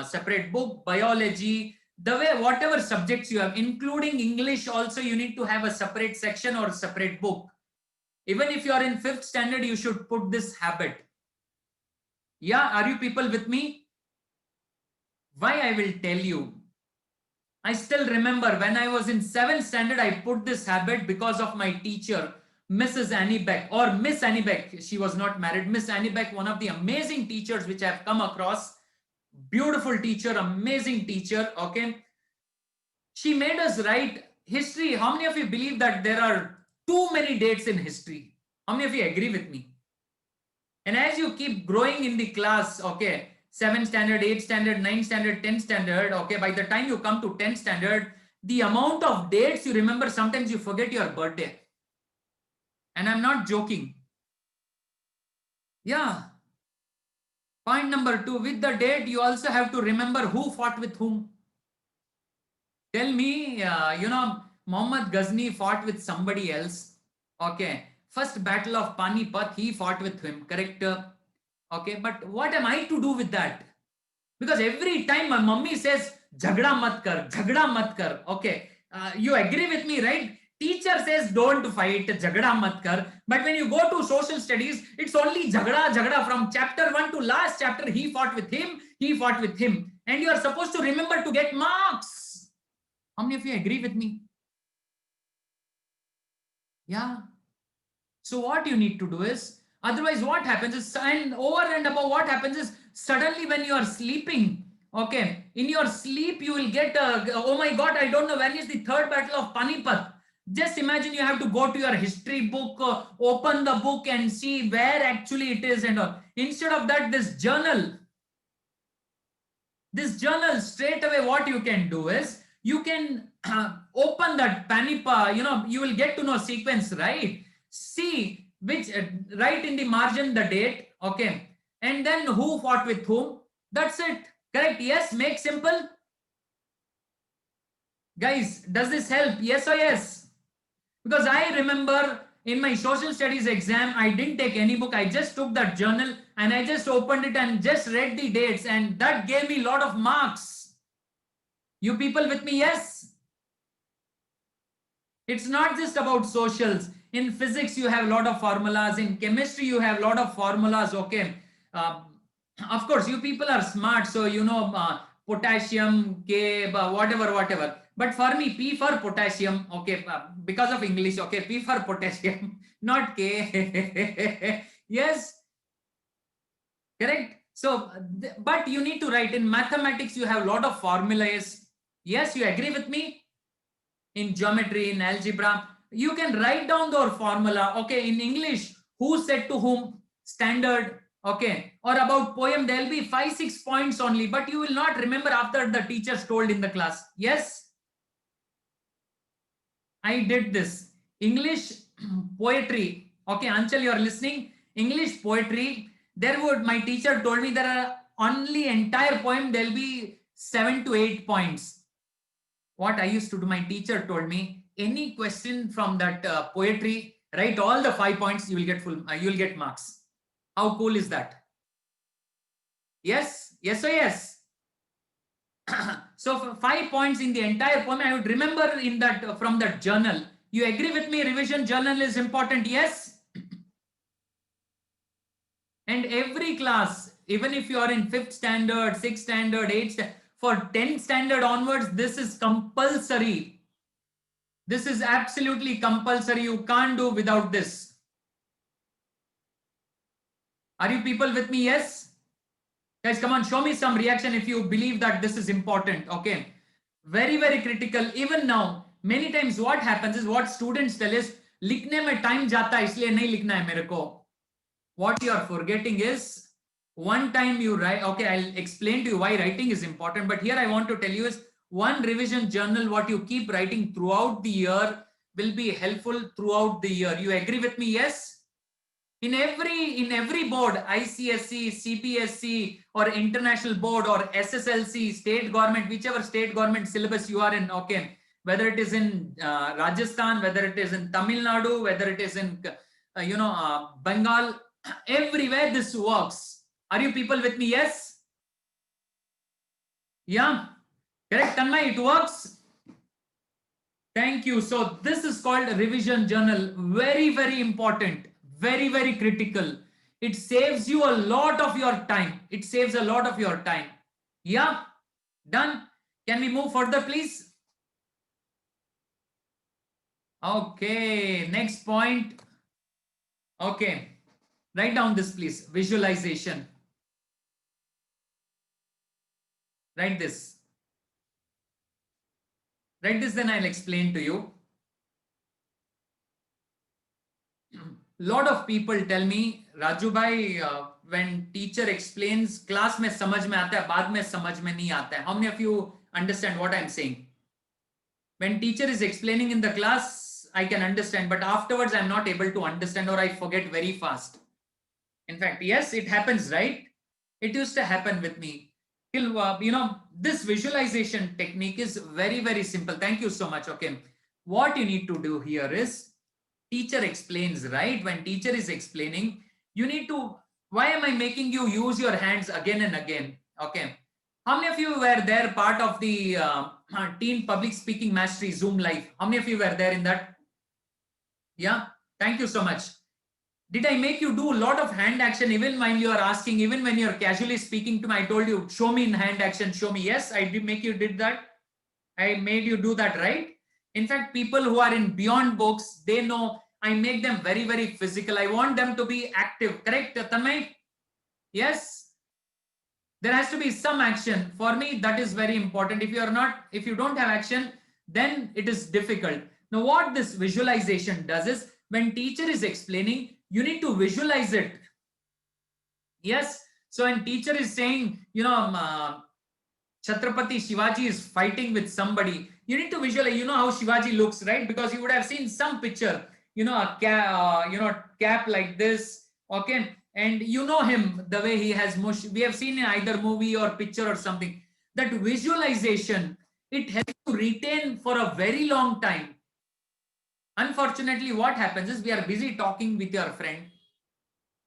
separate book. Biology, the way whatever subjects you have, including English also, you need to have a separate section or separate book. Even if you are in 5th standard, you should put this habit. Yeah, are you people with me? Why I will tell you. I still remember when I was in 7th standard, I put this habit because of my teacher, Mrs. Annie Beck, or Miss Annie Beck. She was not married. Miss Annie Beck, one of the amazing teachers which I have come across. Beautiful teacher, amazing teacher. Okay. She made us write history. How many of you believe that there are too many dates in history? How many of you agree with me? And as you keep growing in the class, okay, 7th standard, 8th standard, 9th standard, 10th standard, okay, by the time you come to 10th standard, the amount of dates you remember, sometimes you forget your birthday. And I'm not joking. Yeah. Point number 2, with the date, you also have to remember who fought with whom. Tell me, Muhammad Ghazni fought with somebody else. Okay. First battle of Panipat, he fought with him, correct? Okay. But what am I to do with that? Because every time my mummy says, Jhagda mat kar, Jhagda mat kar. Okay. You agree with me, right? Teacher says, don't fight, Jhagda mat kar. But when you go to social studies, it's only Jhagda, Jhagda. From chapter 1 to last chapter, he fought with him, he fought with him. And you are supposed to remember to get marks. How many of you agree with me? Yeah. So what you need to do is, otherwise what happens is, and over and above what happens is, suddenly when you are sleeping, okay, in your sleep you will get, oh my God, I don't know, when is the third battle of Panipat? Just imagine you have to go to your history book, open the book and see where actually it is and all. Instead of that, this journal straight away, what you can do is, you can open that Panipa, you will get to know sequence, right? See which, write in the margin the date, okay, and then who fought with whom. That's it, correct? Yes, make simple. Guys, does this help? Yes or yes? Because I remember in my social studies exam, I didn't take any book. I just took that journal and I just opened it and just read the dates, and that gave me a lot of marks. You people with me? Yes. It's not just about socials. In physics, you have a lot of formulas. In chemistry, you have a lot of formulas. Okay. Uh, of course, you people are smart. So, potassium, K, whatever. But for me, P for potassium. Okay. Because of English. Okay. P for potassium, not K. Yes. Correct. So, but you need to write. In mathematics, you have a lot of formulas. Yes, you agree with me? In geometry, in algebra, you can write down the formula. Okay. In English, who said to whom, standard. Okay. Or about poem, there'll be 5-6 points only, but you will not remember after the teachers told in the class. Yes, I did this. English poetry. Okay, Anchal, you are listening. English poetry. My teacher told me there are only entire poem, there'll be 7 to 8 points. What I used to do, my teacher told me, any question from that poetry, write all the 5 points, you will get you will get marks. How cool is that? Yes, yes or yes? So for 5 points in the entire poem, I would remember in that from that journal. You agree with me? Revision journal is important. Yes. And every class, even if you are in 5th standard, 6th standard, 8th standard, for 10th standard onwards, this is compulsory. This is absolutely compulsory. You can't do without this. Are you people with me? Yes. Guys, come on, show me some reaction if you believe that this is important. Okay. Very, very critical. Even now, many times what happens is, what students tell is, लिखने में time जाता है इसलिए नहीं लिखना है मेरे को. What you are forgetting is, one time you write, okay, I'll explain to you why writing is important, but here I want to tell you is, one revision journal, what you keep writing throughout the year will be helpful throughout the year. You agree with me? Yes. In every board, ICSC, CBSC, or international board, or SSLC, state government, whichever state government syllabus you are in, okay, whether it is in Rajasthan, whether it is in Tamil Nadu, whether it is in Bengal, everywhere this works. Are you people with me? Yes. Yeah, correct, Tanmay, it works. Thank you. So this is called a revision journal. Very, very important. Very, very critical. It saves you a lot of your time. It saves a lot of your time. Yeah, done. Can we move further, please? Okay, next point. Okay, write down this, please. Visualization. Write this. Write this, then I'll explain to you. Lot of people tell me, Raju bhai, when teacher explains, class में समझ में आता है, बाद में समझ में नहीं आता है. How many of you understand what I'm saying? When teacher is explaining in the class, once I can understand, but afterwards I'm not able to understand, or I forget very fast. In fact, yes, it happens, right? It used to happen with me. This visualization technique is very, very simple. Thank you so much. Okay. What you need to do here is teacher explains, right? When teacher is explaining, you need to, why am I making you use your hands again and again? Okay. How many of you were there part of the Teen Public Speaking Mastery Zoom Live? How many of you were there in that? Yeah. Thank you so much. Did I make you do a lot of hand action even when you are asking, even when you're casually speaking to me? I told you, show me in hand action, show me. Yes, I did make you did that. I made you do that, right? In fact, people who are in Beyond Books, they know I make them very, very physical. I want them to be active. Correct, Tanmay? Yes. There has to be some action. For me, that is very important. If you don't have action, then it is difficult. Now, what this visualization does is when teacher is explaining, you need to visualize it. Yes. So when teacher is saying, Chhatrapati Shivaji is fighting with somebody, you need to visualize, how Shivaji looks, right? Because you would have seen some picture, a cap like this. Okay. And you know him, the way he has mush. We have seen in either movie or picture or something. That visualization, it helps to retain for a very long time. Unfortunately, what happens is we are busy talking with your friend,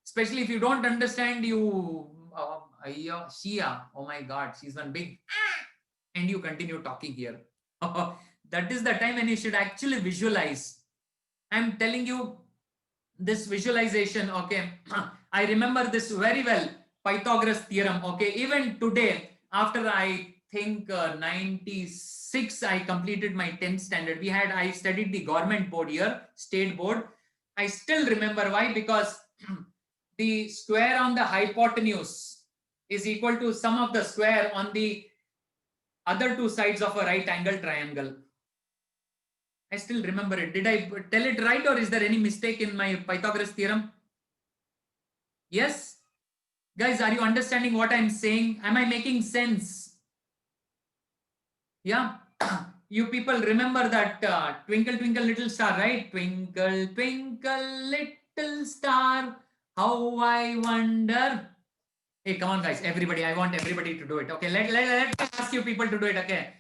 especially if you don't understand Shia, oh my God, she's one big, and you continue talking here. That is the time when you should actually visualize. I'm telling you this visualization, okay. I remember this very well, Pythagoras theorem, okay. Even today, after I think 96, I completed my 10th standard. I studied the government board here, state board. I still remember why, because the square on the hypotenuse is equal to sum of the square on the other two sides of a right angle triangle. I still remember it. Did I tell it right, or is there any mistake in my Pythagoras theorem? Yes? Guys, are you understanding what I'm saying? Am I making sense? Yeah? You people remember that Twinkle Twinkle Little Star, right? Twinkle Twinkle Little Star, how I wonder. Hey, come on, guys. Everybody, I want everybody to do it. Okay, let me ask you people to do it. Okay.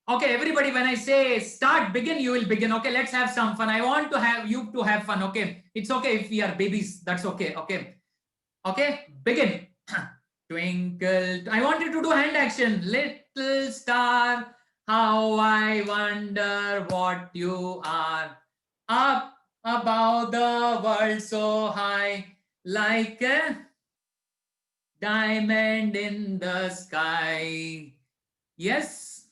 Okay, everybody, when I say start, begin, you will begin. Okay, let's have some fun. I want to have you to have fun. Okay, it's okay if we are babies. That's okay. Okay. Okay, begin. Twinkle. I want you to do hand action. Little star, how I wonder what you are. Up above the world so high, like a diamond in the sky. Yes,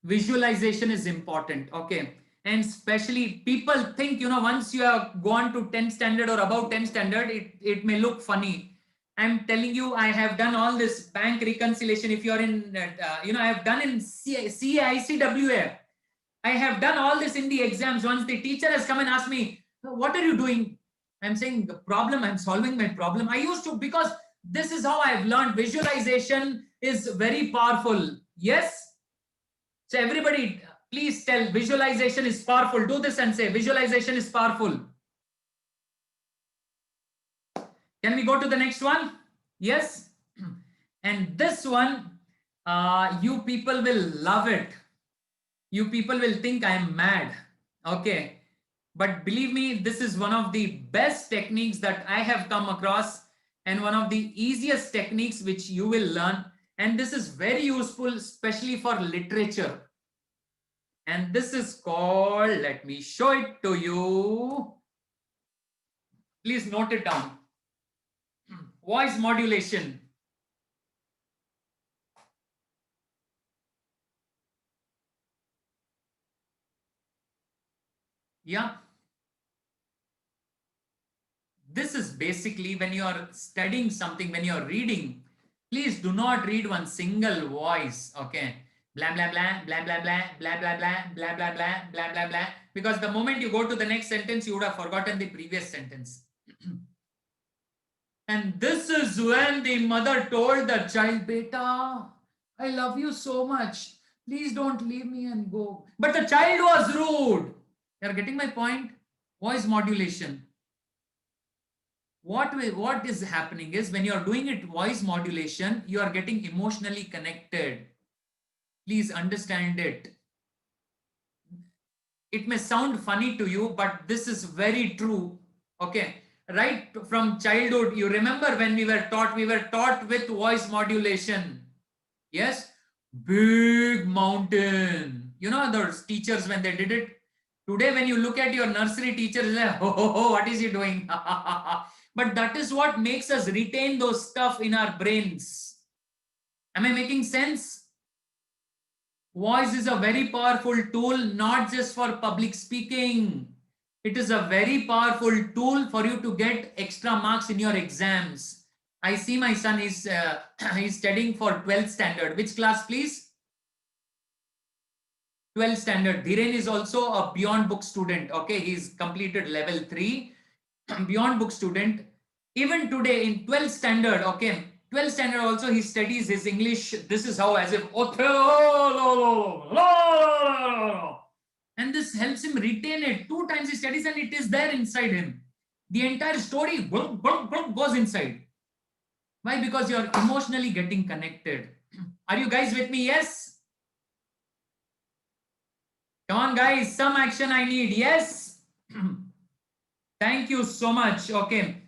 visualization is important. Okay. And especially people think, once you have gone to 10th standard or above 10th standard, it may look funny. I'm telling you, I have done all this bank reconciliation. If you're in, I have done in CICWA. I have done all this in the exams. Once the teacher has come and asked me, what are you doing? I'm saying the problem, I'm solving my problem. I used to, because this is how I've learned. Visualization is very powerful. Yes. So everybody, please tell, visualization is powerful. Do this and say, visualization is powerful. Can we go to the next one? Yes. And this one, you people will love it. You people will think I am mad. Okay. But believe me, this is one of the best techniques that I have come across, and one of the easiest techniques which you will learn. And this is very useful, especially for literature. And this is called, let me show it to you. Please note it down. Voice modulation. Yeah. This is basically when you are studying something, when you are reading, please do not read one single voice. Okay. Blah, blah, blah, blah, blah, blah, blah, blah, blah, blah, blah, blah, blah, blah, blah. Because the moment you go to the next sentence, you would have forgotten the previous sentence. And this is when the mother told the child, Beta, I love you so much. Please don't leave me and go. But the child was rude. You're getting my point? Voice modulation. What is happening is when you're doing it voice modulation, you are getting emotionally connected. Please understand it. It may sound funny to you, but this is very true. Okay. Right from childhood, you remember when we were taught with voice modulation. Yes. Big mountain. You know, those teachers when they did it. Today, when you look at your nursery teacher, it's like, what is he doing? But that is what makes us retain those stuff in our brains. Am I making sense? Voice is a very powerful tool, not just for public speaking. It is a very powerful tool for you to get extra marks in your exams. I see my son is he's studying for 12th standard. Which class, please? 12th standard. Dhiren is also a beyond book student. Okay, he's completed level 3. Beyond book student. Even today in 12th standard, okay, 12th standard also he studies his English. This is how, as if, and this helps him retain it. 2 times he studies and it is there inside him. The entire story goes inside. Why? Because you're emotionally getting connected. Are you guys with me? Yes. Come on, guys. Some action I need. Yes. Thank you so much. Okay.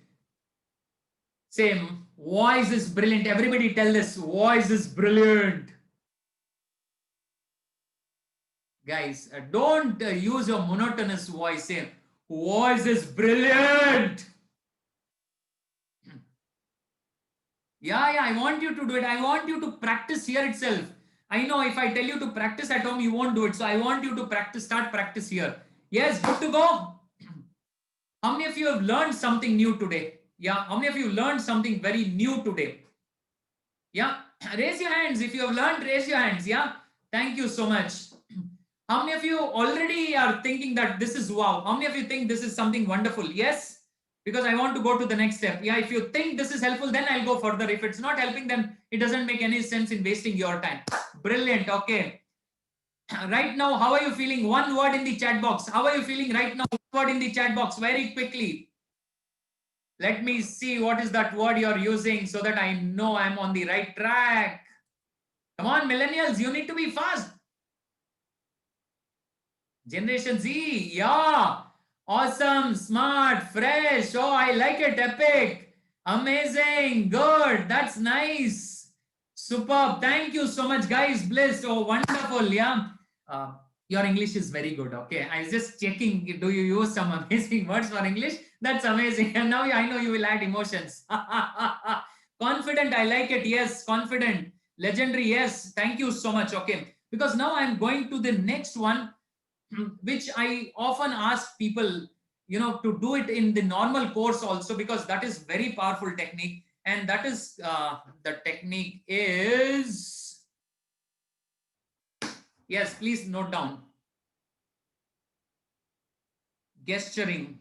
Same. Voice is brilliant. Everybody tell this. Voice is brilliant. Guys, don't use your monotonous voice. Say, voice is brilliant. Yeah, I want you to do it. I want you to practice here itself. I know if I tell you to practice at home, you won't do it. So I want you to practice, start practice here. Yes, good to go. How many of you have learned something new today? Yeah, how many of you learned something very new today? Yeah, raise your hands. If you have learned, raise your hands. Yeah, thank you so much. How many of you already are thinking that this is wow? How many of you think this is something wonderful? Yes, because I want to go to the next step. Yeah, if you think this is helpful, then I'll go further. If it's not helping, then it doesn't make any sense in wasting your time. Brilliant. Okay. Right now, how are you feeling? One word in the chat box. How are you feeling right now? One word in the chat box very quickly. Let me see what is that word you're using so that I know I'm on the right track. Come on, millennials, you need to be fast. Generation Z, yeah. Awesome, smart, fresh. Oh, I like it. Epic. Amazing. Good. That's nice. Superb. Thank you so much, guys. Blessed. Oh, wonderful. Yeah. Your English is very good. Okay. I was just checking. Do you use some amazing words for English? That's amazing. And now I know you will add emotions. Confident. I like it. Yes. Confident. Legendary. Yes. Thank you so much. Okay. Because now I'm going to the next one, which I often ask people, you know, to do it in the normal course also, because that is very powerful technique. And that is the technique is, yes, please note down, gesturing.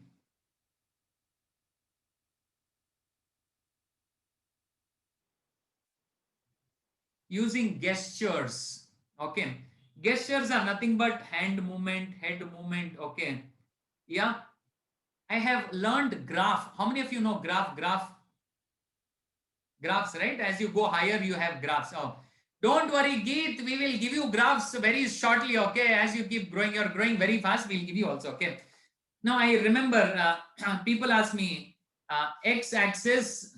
Using gestures. Okay, gestures are nothing but hand movement, head movement. Okay, yeah, I have learned graph. How many of you know graphs, right? As you go higher, you have graphs. Oh, don't worry, Geet, we will give you graphs very shortly. Okay, as you keep growing, you're growing very fast, we'll give you also. Okay, now I remember people ask me x-axis.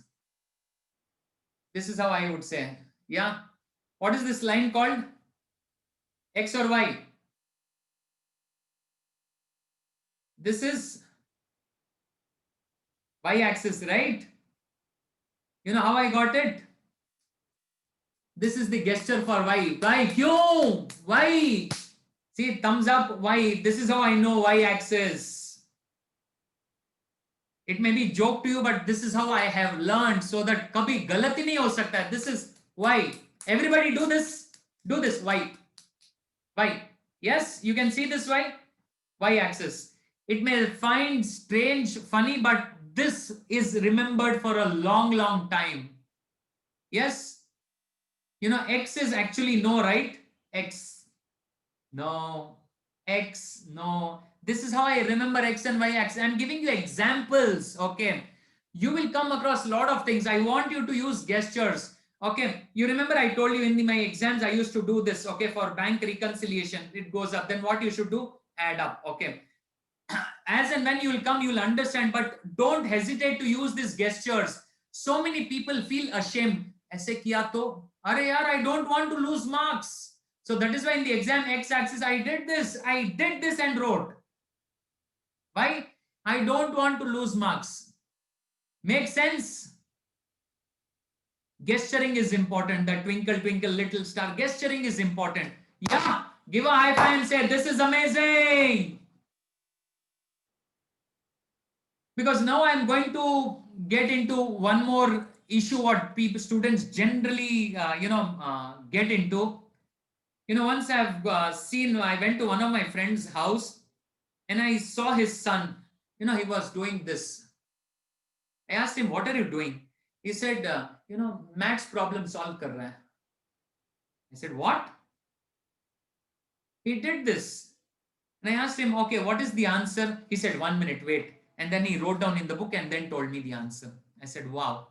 This is how I would say. Yeah, what is this line called? X or Y? This is y-axis, right? You know how I got it? This is the gesture for Y. Y, Q, Y. See, thumbs up, Y. This is how I know y-axis. It may be joke to you, but this is how I have learned, so that kabhi galati nahi ho sakta. This is Y. Everybody do this. Do this, Y. Y. Yes, you can see this Y. Y-axis. It may find strange, funny, but this is remembered for a long, long time. Yes. You know, X is actually no, right? X. No. X, no. This is how I remember X and Y axis. I'm giving you examples. Okay. You will come across a lot of things. I want you to use gestures. Okay. You remember I told you in my exams, I used to do this. Okay. For bank reconciliation, it goes up. Then what you should do? Add up. Okay. As and when you will come, you will understand, but don't hesitate to use these gestures. So many people feel ashamed. ऐसे किया तो अरे यार, I don't want to lose marks. So that is why in the exam x-axis, I did this and wrote. Why? I don't want to lose marks. Make sense? Gesturing is important. That twinkle, twinkle, little star. Gesturing is important. Yeah. Give a high five and say, this is amazing. Because now I'm going to get into one more issue what people, students generally, get into. Once I've I went to one of my friend's house and I saw his son. He was doing this. I asked him, what are you doing? He said, maths problem solve kar raha hai. I said, what? He did this. And I asked him, okay, what is the answer? He said, 1 minute, wait. And then he wrote down in the book and then told me the answer. I said, wow.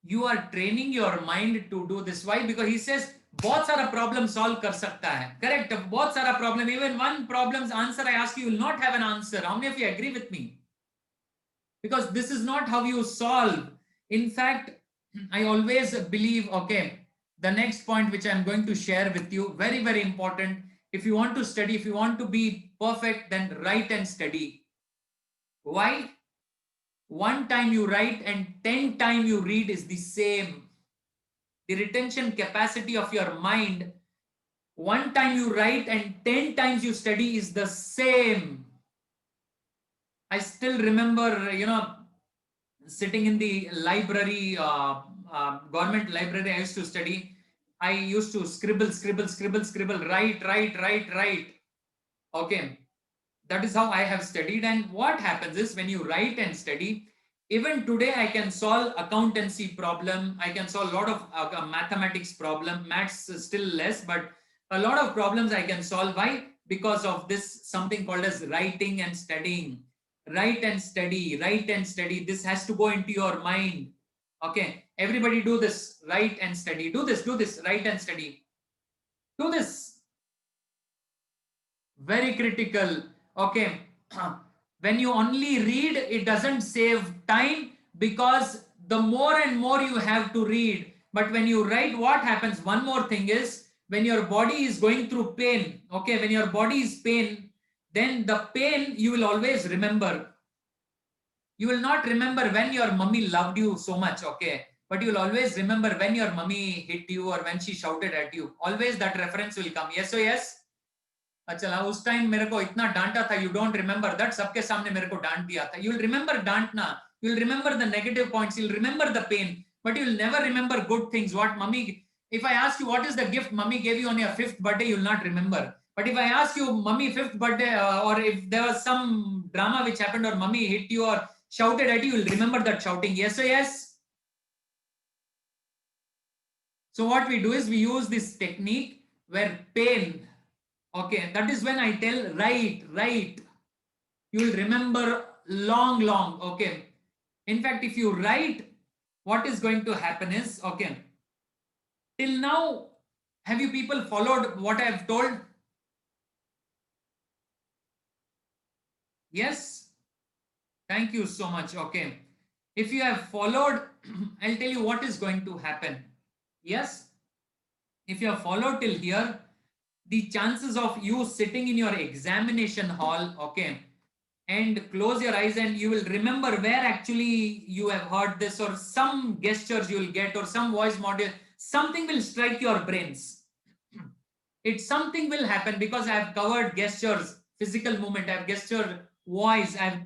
You are training your mind to do this. Why? Because he says, बहुत सारा problem solve कर सकता है. Correct. बहुत सारा problem. Even one problem's answer I ask you will not have an answer. How many of you agree with me? Because this is not how you solve. In fact, I always believe, okay, the next point which I'm going to share with you, very, very important. If you want to study, if you want to be perfect, then write and study. Why? 1 time you write and 10 time you read is the same. The retention capacity of your mind, 1 time you write and 10 times you study is the same. I still remember, sitting in the library, government library I used to study. I used to scribble, write. Okay. That is how I have studied. And what happens is when you write and study, even today I can solve accountancy problem. I can solve a lot of mathematics problem. Maths is still less, but a lot of problems I can solve. Why? Because of this something called as writing and studying. Write and study, write and study. This has to go into your mind. Okay. Everybody do this. Write and study. Do this, write and study. Do this. Very critical. Okay. When you only read, it doesn't save time because the more and more you have to read. But when you write, what happens? One more thing is when your body is going through pain. Okay. When your body is pain, then the pain you will always remember. You will not remember when your mummy loved you so much. Okay. But you will always remember when your mummy hit you or when she shouted at you. Always that reference will come. Yes or yes? अच्छा उस time मेरे को इतना डांटा था. You don't remember that. सबके सामने मेरे को डांट दिया था. You will remember डांटना. You will remember the negative points. You will remember the pain. But you will never remember good things. What mummy, if I ask you what is the gift mummy gave you on your 5th birthday, you will not remember. But if I ask you mummy 5th birthday or if there was some drama which happened or mummy hit you or shouted at you, you will remember that shouting. Yes or yes? So what we do is we use this technique where pain. Okay, that is when I tell write. You will remember long. Okay. In fact, if you write, what is going to happen is, okay, till now, have you people followed what I have told? Yes? Thank you so much. Okay. If you have followed, I'll tell you what is going to happen. Yes? If you have followed till here, the chances of you sitting in your examination hall, okay, and close your eyes and you will remember where actually you have heard this or some gestures you will get or some voice module, something will strike your brains. Something will happen because I have covered gestures, physical movement, I have gestured voice, I have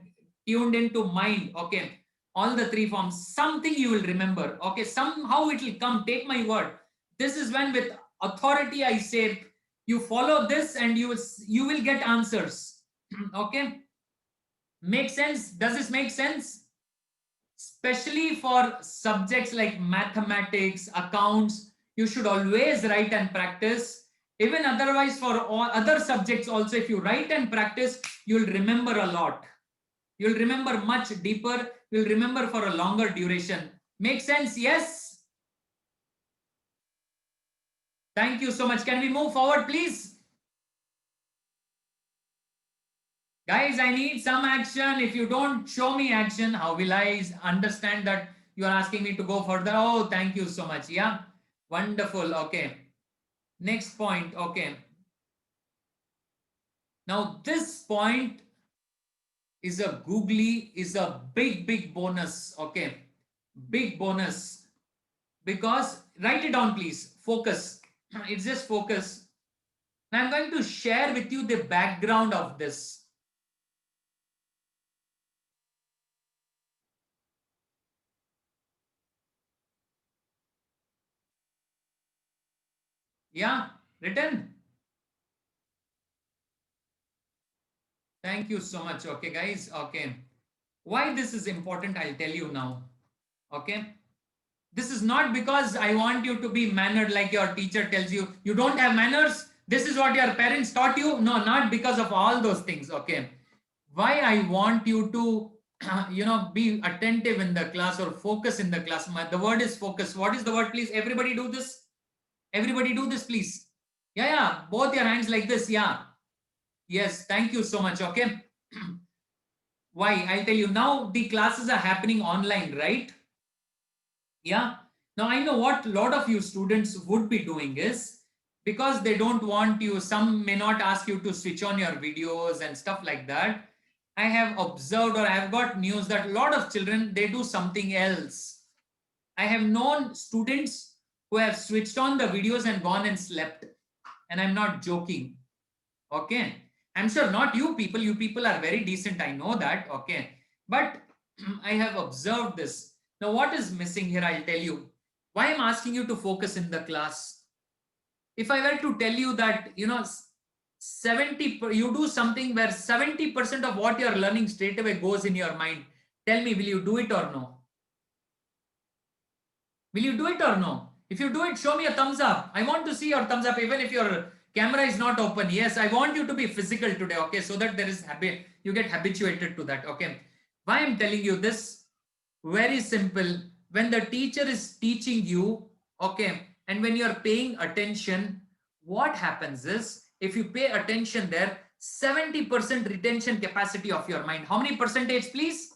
tuned into mind, okay, all the 3 forms, something you will remember, okay, somehow it will come, take my word. This is when with authority I say, you follow this and you will get answers. Okay. Make sense? Does this make sense? Especially for subjects like mathematics, accounts, you should always write and practice. Even otherwise, for all other subjects also, if you write and practice, you'll remember a lot. You'll remember much deeper. You'll remember for a longer duration. Make sense? Yes. Thank you so much. Can we move forward, please? Guys, I need some action. If you don't show me action, how will I understand that you are asking me to go further? Oh, thank you so much. Yeah. Wonderful. Okay. Next point. Okay. Now, this point is a googly, is a big bonus. Okay. Big bonus. Because, write it down, please. Focus. It's just focus. Now, I'm going to share with you the background of this. Yeah, written. Thank you so much. Okay, guys. Okay. Why this is important, I'll tell you now. Okay. This is not because I want you to be mannered like your teacher tells you. You don't have manners. This is what your parents taught you. No, not because of all those things. Okay. Why I want you to, be attentive in the class or focus in the class. The word is focus. What is the word, please? Everybody do this. Everybody do this, please. Yeah. Both your hands like this. Yeah. Yes. Thank you so much. Okay. Why? I'll tell you now. The classes are happening online, right? Yeah. Now I know what a lot of you students would be doing is because they don't want you, some may not ask you to switch on your videos and stuff like that. I have observed or I have got news that a lot of children, they do something else. I have known students who have switched on the videos and gone and slept. And I'm not joking. Okay. I'm sure not you people are very decent. I know that. Okay. But I have observed this. Now, what is missing here? I'll tell you. Why I'm asking you to focus in the class. If I were to tell you that, 70, you do something where 70% of what you're learning straight away goes in your mind. Tell me, will you do it or no? Will you do it or no? If you do it, show me a thumbs up. I want to see your thumbs up, even if your camera is not open. Yes, I want you to be physical today, okay? So that there is habit, you get habituated to that, okay? Why I'm telling you this? Very simple. When the teacher is teaching you, okay, and when you're paying attention, what happens is, if you pay attention there, 70% retention capacity of your mind. How many percentage, please?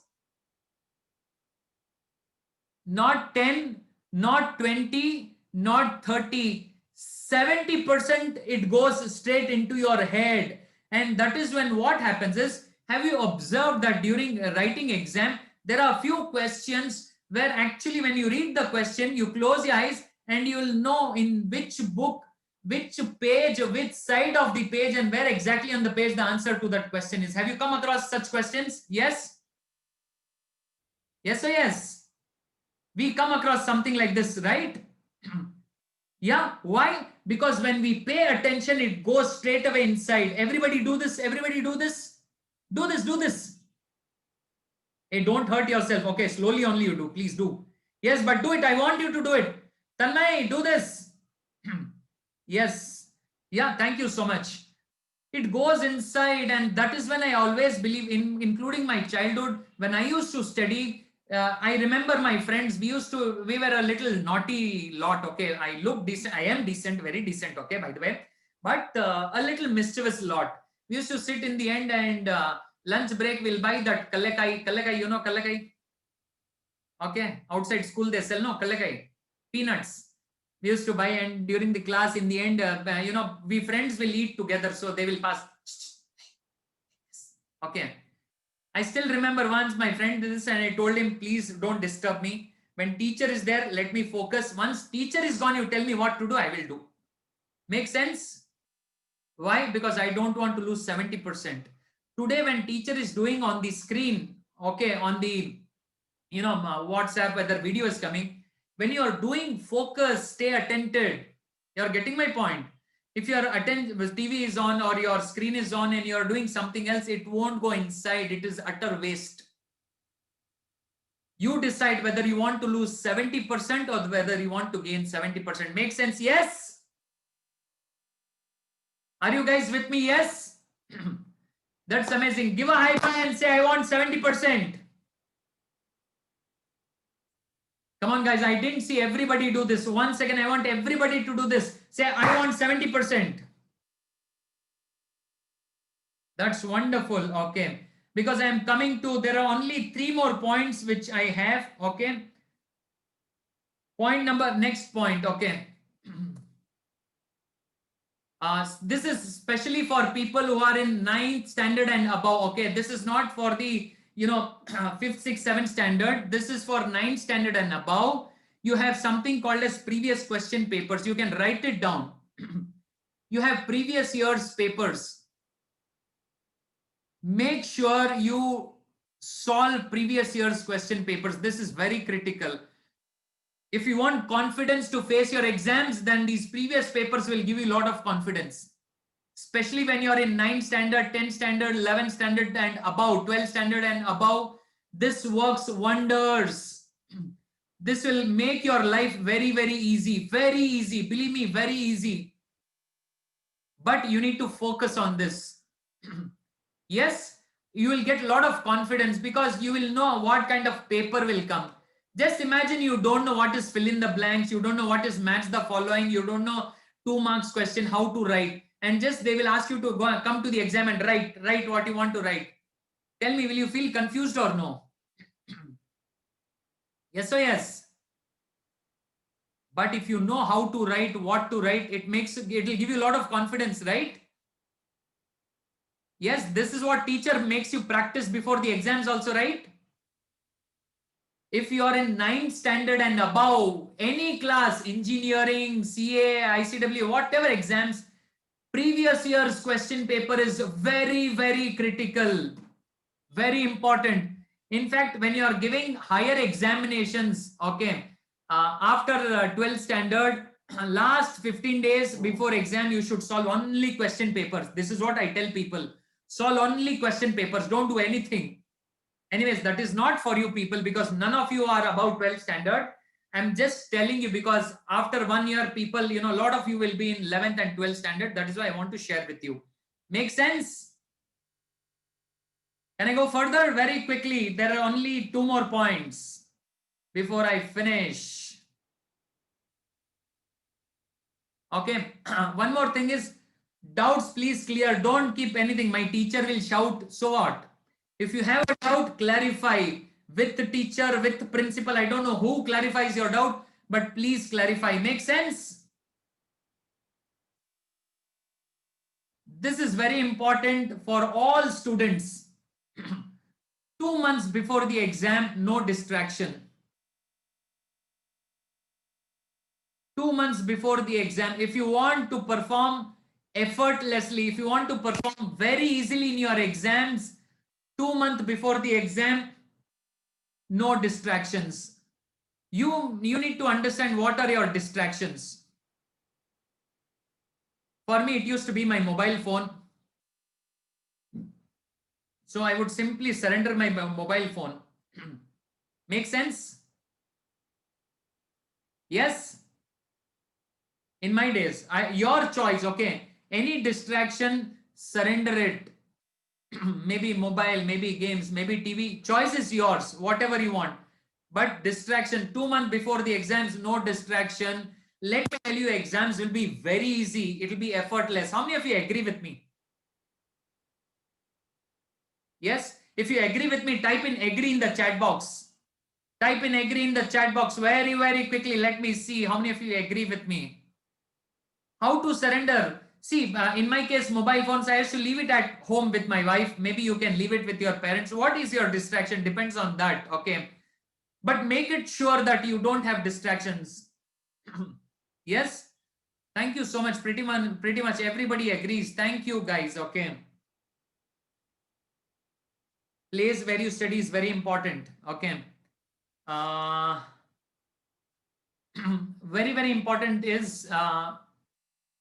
Not 10, not 20, not 30. 70% it goes straight into your head. And that is when what happens is, have you observed that during a writing exam, there are a few questions where actually when you read the question, you close your eyes and you'll know in which book, which page, which side of the page, and where exactly on the page the answer to that question is. Have you come across such questions? Yes? Yes or yes? We come across something like this, right? Yeah. Why? Because when we pay attention, it goes straight away inside. Everybody do this. Everybody do this. Do this. Do this. Hey, don't hurt yourself. Okay, slowly only you do. Please do. Yes, but do it. I want you to do it. Tanmay, do this. Yes. Yeah, thank you so much. It goes inside, and that is when I always believe in, including my childhood. When I used to study, I remember my friends, we were a little naughty lot. Okay, I look decent, I am decent, very decent, okay, by the way, but a little mischievous lot. We used to sit in the end, and lunch break we'll buy that kalekai, you know kalekai. Okay, outside school they sell no kalekai, peanuts. We used to buy, and during the class, in the end, we friends will eat together, so they will pass. Okay. I still remember once my friend did this, and I told him, please don't disturb me. When teacher is there, let me focus. Once teacher is gone, you tell me what to do, I will do. Make sense? Why? Because I don't want to lose 70%. Today, when teacher is doing on the screen, okay, on the, WhatsApp, whether video is coming, when you are doing focus, stay attentive. You're getting my point. If your TV is on or your screen is on and you're doing something else, it won't go inside. It is utter waste. You decide whether you want to lose 70% or whether you want to gain 70%. Make sense? Yes. Are you guys with me? Yes. That's amazing. Give a high five and say, I want 70%. Come on, guys. I didn't see everybody do this. 1 second. I want everybody to do this. Say, I want 70%. That's wonderful. Okay. Because I am coming to, there are only 3 more points which I have. Okay. Point number, next point. Okay. This is especially for people who are in 9th standard and above. Okay. This is not for the, 5th, 6th, 7th standard. This is for 9th standard and above. You have something called as previous question papers. You can write it down. You have previous year's papers. Make sure you solve previous year's question papers. This is very critical. If you want confidence to face your exams, then these previous papers will give you a lot of confidence. Especially when you're in 9th standard, 10th standard, 11th standard and above, 12th standard and above. This works wonders. This will make your life very, very easy. Very easy. Believe me, very easy. But you need to focus on this. Yes, you will get a lot of confidence because you will know what kind of paper will come. Just imagine you don't know what is fill in the blanks. You don't know what is match the following. You don't know 2 marks question, how to write. And just they will ask you to go come to the exam and write what you want to write. Tell me, will you feel confused or no? Yes or yes? But if you know how to write, what to write, it will give you a lot of confidence, right? Yes, this is what teacher makes you practice before the exams also, right? If you are in 9th standard and above, any class, engineering, CA, ICW, whatever exams, previous year's question paper is very, very critical, very important. In fact, when you are giving higher examinations, okay, after 12th standard, last 15 days before exam, you should solve only question papers. This is what I tell people. Solve only question papers. Don't do anything. Anyways, that is not for you people because none of you are above 12th standard. I'm just telling you because after 1 year, people, a lot of you will be in 11th and 12th standard. That is why I want to share with you. Make sense? Can I go further? Very quickly. There are only 2 more points before I finish. Okay. One more thing is doubts, please clear. Don't keep anything. My teacher will shout, so what? If you have a doubt, clarify with the teacher, with the principal. I don't know who clarifies your doubt, but please clarify. Make sense? This is very important for all students. 2 months before the exam, no distraction. 2 months before the exam, if you want to perform effortlessly, if you want to perform very easily in your exams, 2 months before the exam, no distractions. You need to understand what are your distractions. For me, it used to be my mobile phone. So I would simply surrender my mobile phone. Make sense? Yes. In my days, your choice, okay. Any distraction, surrender it. Maybe mobile, maybe games, maybe TV. Choice is yours, whatever you want. But distraction, 2 months before the exams, no distraction. Let me tell you, exams will be very easy. It will be effortless. How many of you agree with me? Yes. If you agree with me, type in agree in the chat box. Type in agree in the chat box very, very quickly. Let me see how many of you agree with me. How to surrender? See, in my case, mobile phones, I used to leave it at home with my wife. Maybe you can leave it with your parents. What is your distraction? Depends on that. Okay. But make it sure that you don't have distractions. Yes. Thank you so much. Pretty much everybody agrees. Thank you, guys. Okay. Place where you study is very important. Okay. Very, very important is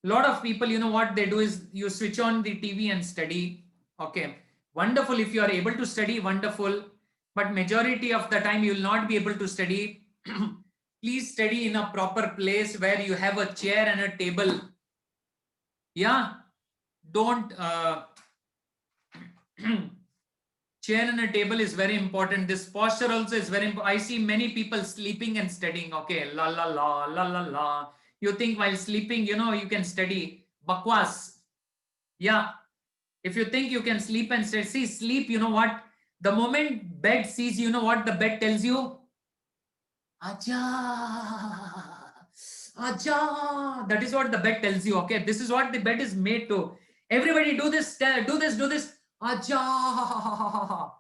lot of people, what they do is you switch on the TV and study. Okay, wonderful. If you are able to study, wonderful. But majority of the time you will not be able to study. Please study in a proper place where you have a chair and a table. Yeah. don't chair and a table is very important. This posture also is very important. I see many people sleeping and studying. Okay, la la la la la la. You think while sleeping, you know, you can study. Bakwas. Yeah. If you think you can sleep and study, see, sleep, you know what? The moment bed sees, you know what the bed tells you? Aja. Aja. That is what the bed tells you. Okay. This is what the bed is made to. Everybody do this, do this, do this. Aja.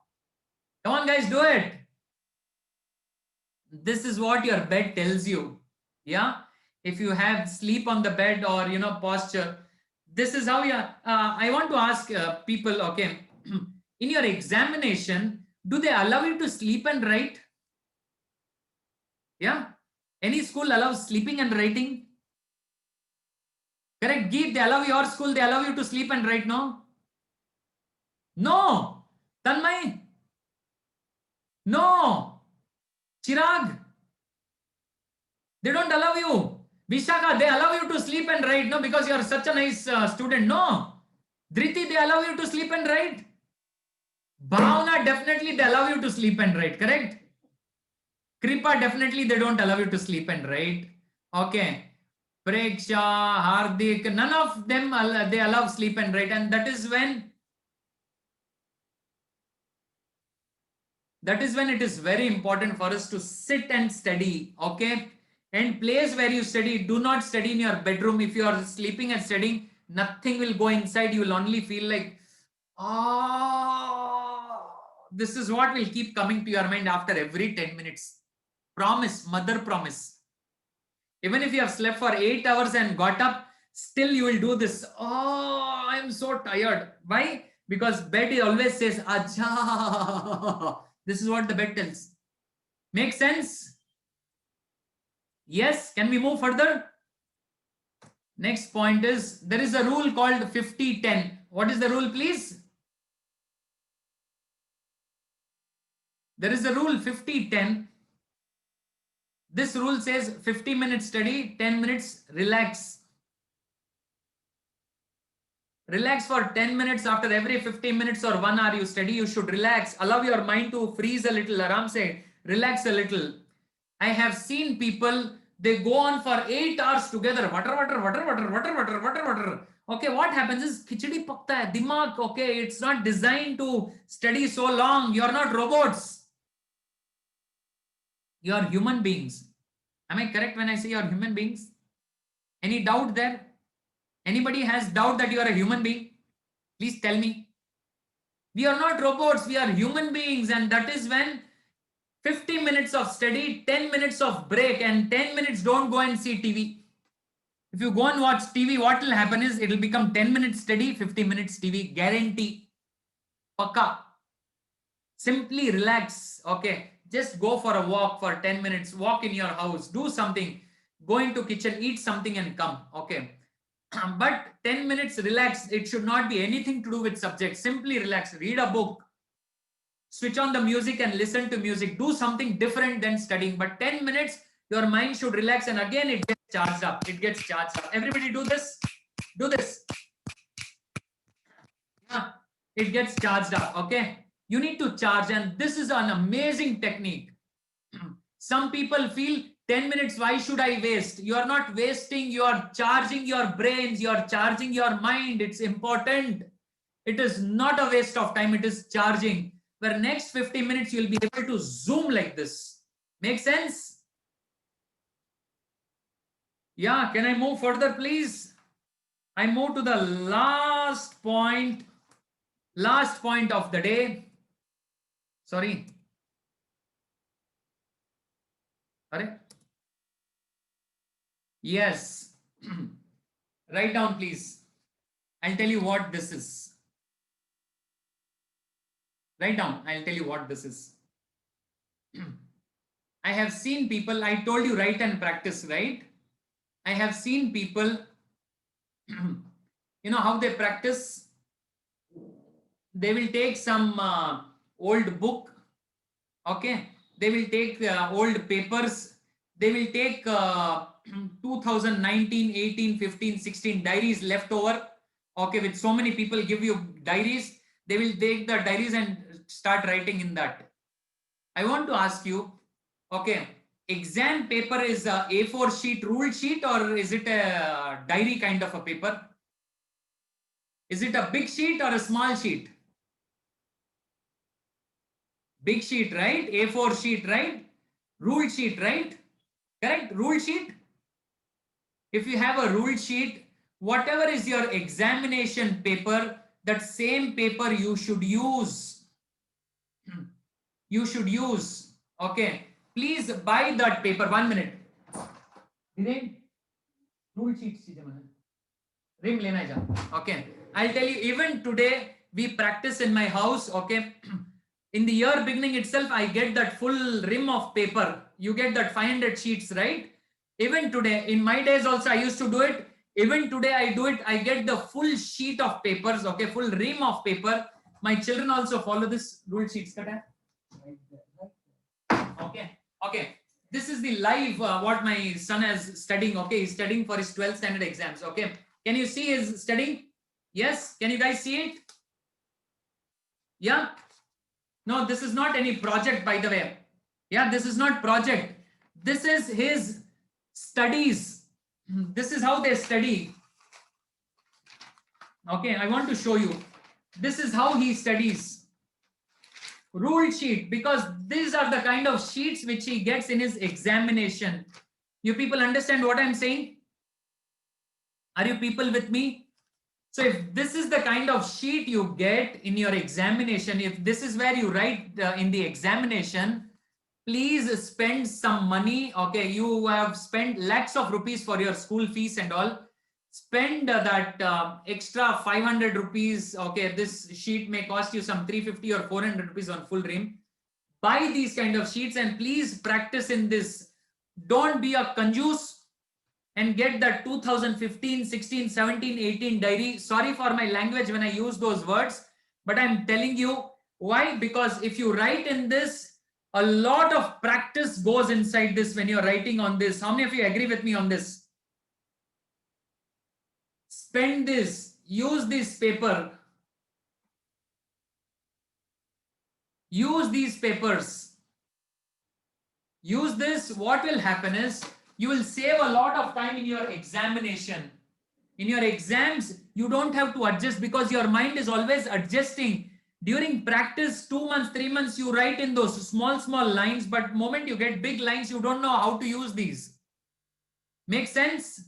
Come on, guys, do it. This is what your bed tells you. Yeah. If you have sleep on the bed or, you know, posture, this is how you I want to ask people, okay, in your examination, do they allow you to sleep and write? Yeah. Any school allows sleeping and writing? Correct. Geet, they allow your school, they allow you to sleep and write, no? No. Tanmay? No. Chirag? They don't allow you. Vishaka, they allow you to sleep and write, no? Because you are such a nice student. No. Dhriti, they allow you to sleep and write. Bhavna, definitely they allow you to sleep and write, correct? Kripa, definitely they don't allow you to sleep and write. Okay. Preksha, Hardik, none of them, they allow sleep and write. And that is when it is very important for us to sit and study. Okay. And place where you study, do not study in your bedroom. If you are sleeping and studying, nothing will go inside. You will only feel like, this is what will keep coming to your mind after every 10 minutes. Promise, mother promise. Even if you have slept for 8 hours and got up, still you will do this. Oh, I'm so tired. Why? Because bed always says, Acha. This is what the bed tells. Make sense? Yes. Can we move further? Next point is, there is a rule called 50-10. What is the rule, please? There is a rule 50-10. This rule says 50 minutes study, 10 minutes relax. Relax for 10 minutes. After every 15 minutes or 1 hour you study, you should relax. Allow your mind to freeze a little. Aram say, relax a little. I have seen people, they go on for 8 hours together. Water. Okay, what happens is khichdi pakta hai, dimag. Okay, it's not designed to study so long. You are not robots. You are human beings. Am I correct when I say you are human beings? Any doubt there? Anybody has doubt that you are a human being? Please tell me. We are not robots. We are human beings. And that is when 50 minutes of study, 10 minutes of break, and 10 minutes don't go and see TV. If you go and watch TV, what will happen is it will become 10 minutes study, 50 minutes TV. Guarantee. Pakka. Simply relax. Okay. Just go for a walk for 10 minutes. Walk in your house. Do something. Go into kitchen, eat something and come. Okay. But 10 minutes relax. It should not be anything to do with subject. Simply relax. Read a book. Switch on the music and listen to music. Do something different than studying. But 10 minutes, your mind should relax. And again, it gets charged up. It gets charged up. Everybody do this. Do this. Yeah. It gets charged up. Okay. You need to charge. And this is an amazing technique. Some people feel 10 minutes, why should I waste? You are not wasting. You are charging your brains. You are charging your mind. It's important. It is not a waste of time. It is charging. Where next 50 minutes, you'll be able to zoom like this. Make sense? Yeah. Can I move further, please? I move to the last point of the day. Sorry. Yes. Write down, please. I'll tell you what this is. Write down. I'll tell you what this is. I have seen people, I told you write and practice, right? I have seen people, you know how they practice? They will take some old book. Okay. They will take old papers. They will take 2019, 18, 15, 16 diaries left over. okay, with so many people give you diaries, they will take the diaries and start writing in that. I want to ask you, okay, exam paper is a A4 sheet, ruled sheet, or is it a diary kind of a paper? Is it a big sheet or a small sheet? Big sheet, right? A4 sheet, right? Ruled sheet, right? Correct? Ruled sheet. If you have a ruled sheet, whatever is your examination paper, that same paper you should use. You should use. Okay. Please buy that paper. 1 minute. Rule sheet. Rim lena ja. Okay. I'll tell you, even today, we practice in my house. Okay. In the year beginning itself, I get that full rim of paper. You get that 500 sheets, right? Even today, in my days also, I used to do it. Even today, I do it. I get the full sheet of papers, okay, full rim of paper. My children also follow this rule sheets. Okay, okay. This is the live what my son is studying. Okay, he's studying for his 12th standard exams. Okay, can you see his studying? Yes, can you guys see it? Yeah. No, this is not any project, by the way. Yeah, this is not project. This is his studies. This is how they study. Okay, I want to show you. This is how he studies. Ruled sheet, because these are the kind of sheets which he gets in his examination. You people understand what I'm saying? Are you people with me? So if this is the kind of sheet you get in your examination, if this is where you write in the examination, please spend some money. Okay, you have spent lakhs of rupees for your school fees and all. Spend that extra 500 rupees. Okay, this sheet may cost you some 350 or 400 rupees on full rim. Buy these kind of sheets and please practice in this. Don't be a conjuice and get that 2015, 16, 17, 18 diary. Sorry for my language when I use those words, but I'm telling you why. Because if you write in this, a lot of practice goes inside this when you're writing on this. How many of you agree with me on this? Spend this, use this paper, use these papers, use this. What will happen is you will save a lot of time in your examination. In your exams, you don't have to adjust because your mind is always adjusting. During practice, 2 months, 3 months, you write in those small lines, but moment you get big lines, you don't know how to use these. Make sense?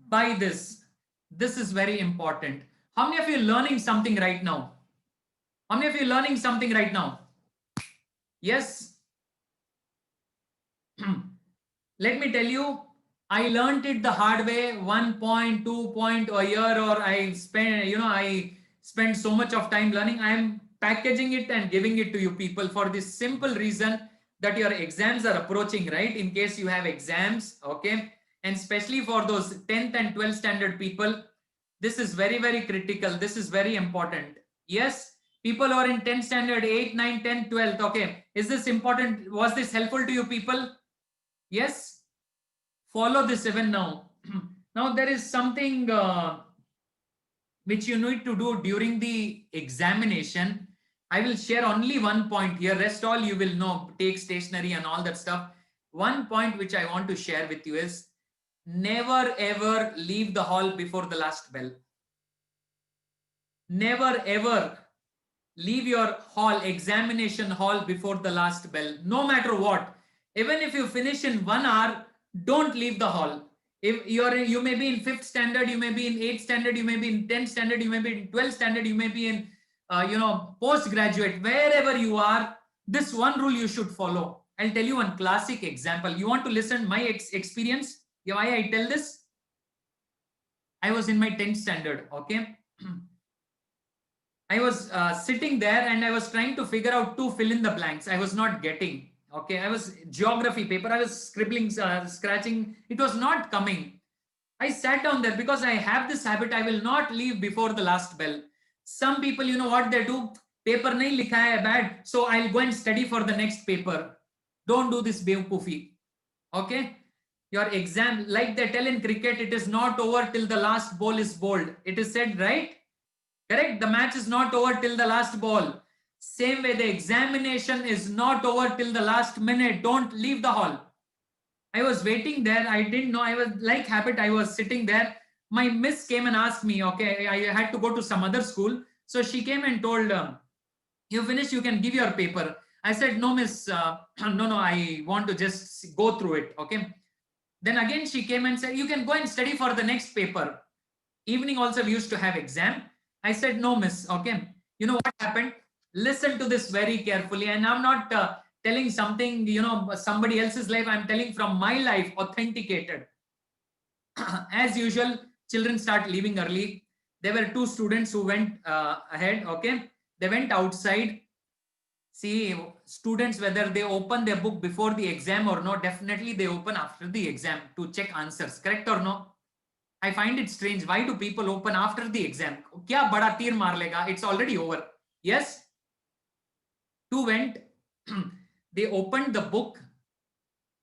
Buy this. This is very important. How many of you are learning something right now? How many of you are learning something right now? Yes. Let me tell you, I learned it the hard way. 1 point, 2 point a year, or I spent so much of time learning. I am packaging it and giving it to you people for this simple reason that your exams are approaching, right? In case you have exams, okay? And especially for those 10th and 12th standard people, this is very, very critical. This is very important. Yes, people who are in 10th standard, 8, 9, 10, 12th. Okay, is this important? Was this helpful to you people? Yes, follow this even now. Now there is something which you need to do during the examination. I will share only one point here. Rest all you will know, take stationery and all that stuff. One point which I want to share with you is never ever leave the hall before the last bell. Never ever leave your hall, examination hall, before the last bell, no matter what. Even if you finish in 1 hour, don't leave the hall. If you may be in 5th standard, you may be in 8th standard, you may be in 10th standard, you may be in 12th standard, you may be in postgraduate, wherever you are, this one rule you should follow. I'll tell you one classic example. You want to listen my experience? Why I tell this? I was in my 10th standard, okay? I was sitting there and I was trying to figure out to fill in the blanks. I was not getting. Okay, I was geography paper. I was scribbling, scratching. It was not coming. I sat down there because I have this habit. I will not leave before the last bell. Some people, you know what they do? Paper nahi likha hai, bad. So I'll go and study for the next paper. Don't do this bewkufi. Okay. Your exam, like they tell in cricket, it is not over till the last ball is bowled. It is said, right? Correct. The match is not over till the last ball. Same way, the examination is not over till the last minute. Don't leave the hall. I was waiting there. I didn't know. I was like habit. I was sitting there. My miss came and asked me, okay, I had to go to some other school. So she came and told, you finished, you can give your paper. I said, no, miss, no, I want to just go through it. Okay. Then again, she came and said, you can go and study for the next paper. Evening also, we used to have exam. I said, no, miss. Okay. You know what happened? Listen to this very carefully. And I'm not telling something, somebody else's life. I'm telling from my life, authenticated. As usual, children start leaving early. There were two students who went ahead. Okay. They went outside. See, students, whether they open their book before the exam or not, definitely they open after the exam to check answers. Correct or no? I find it strange. Why do people open after the exam? Kya bada tir maar lega? It's already over. Yes. Two went. They opened the book,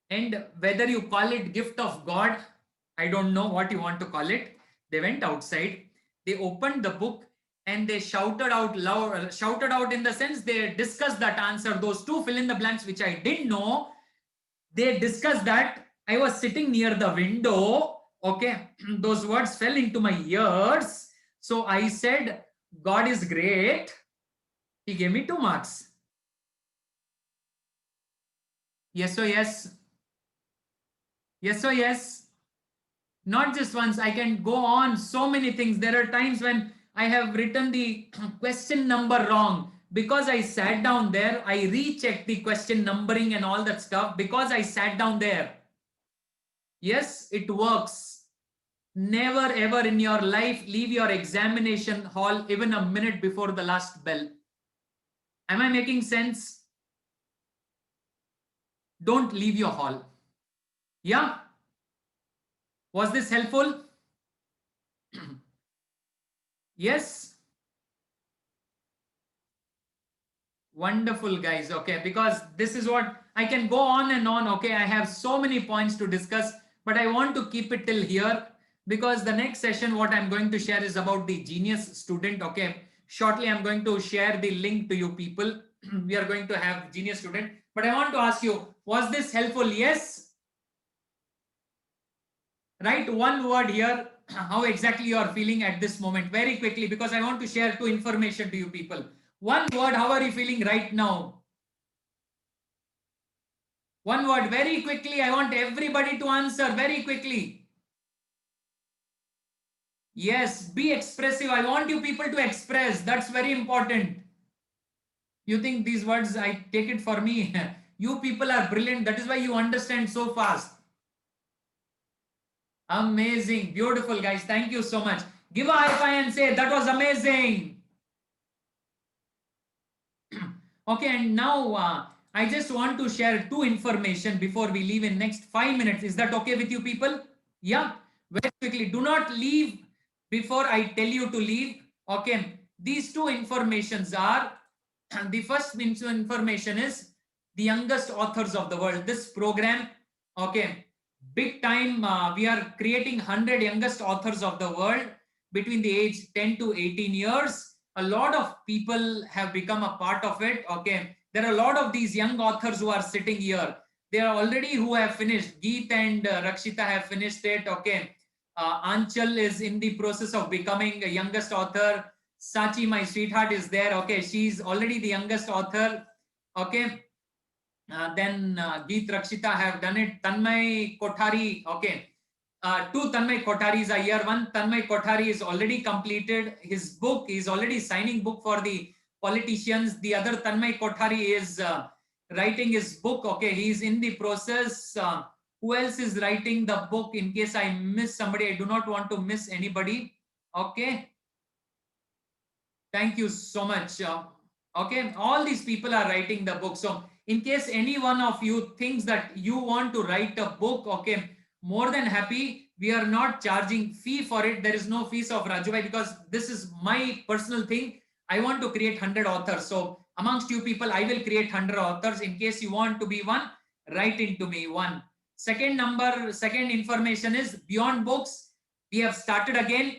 and whether you call it gift of God, I don't know what you want to call it. They went outside. They opened the book and they shouted out loud. Shouted out in the sense they discussed that answer. Those two fill in the blanks which I didn't know. They discussed that. I was sitting near the window. Okay, those words fell into my ears. So I said, God is great. He gave me 2 marks. Yes or yes? Yes or yes? Not just once. I can go on so many things. There are times when I have written the question number wrong. Because I sat down there, I rechecked the question numbering and all that stuff because I sat down there. Yes, it works. Never ever in your life leave your examination hall even a minute before the last bell. Am I making sense? Don't leave your hall. Yeah? Was this helpful? Yes? Wonderful, guys. Okay, because this is what I can go on and on. Okay, I have so many points to discuss, but I want to keep it till here because the next session, what I'm going to share is about the genius student. Okay, shortly, I'm going to share the link to you people. We are going to have genius student, but I want to ask you, was this helpful? Yes? Write one word here, how exactly you are feeling at this moment, very quickly, because I want to share two information to you people. One word, how are you feeling right now? One word, very quickly. I want everybody to answer very quickly. Yes, be expressive. I want you people to express. That's very important. You think these words, I take it for me. You people are brilliant. That is why you understand so fast. Amazing. Beautiful, guys. Thank you so much. Give a high five and say, that was amazing. Okay, and now I just want to share two information before we leave in next 5 minutes. Is that okay with you people? Yeah, very quickly. Do not leave before I tell you to leave. Okay, these two informations are, the first information is the youngest authors of the world. This program, okay, big time. We are creating 100 youngest authors of the world between the age 10 to 18 years. A lot of people have become a part of it. Okay, there are a lot of these young authors who are sitting here. They are already who have finished. Geet and Rakshita have finished it. Okay, Anchal is in the process of becoming a youngest author. Sachi, my sweetheart, is there. Okay, she's already the youngest author. Okay, then Geet, Rakshita have done it. Tanmay Kothari. Okay, two Tanmay Kotharis are here. One Tanmay Kothari is already completed his book. He's already signing book for the politicians. The other Tanmay Kothari is writing his book. Okay, he's in the process. Who else is writing the book? In case I miss somebody, I do not want to miss anybody. Okay. Thank you so much. Okay, all these people are writing the book. So in case any one of you thinks that you want to write a book, okay, more than happy. We are not charging fee for it. There is no fees of Rajubhai because this is my personal thing. I want to create 100 authors. So amongst you people, I will create 100 authors. In case you want to be one, write into me one. Second information is Beyond Books. We have started again.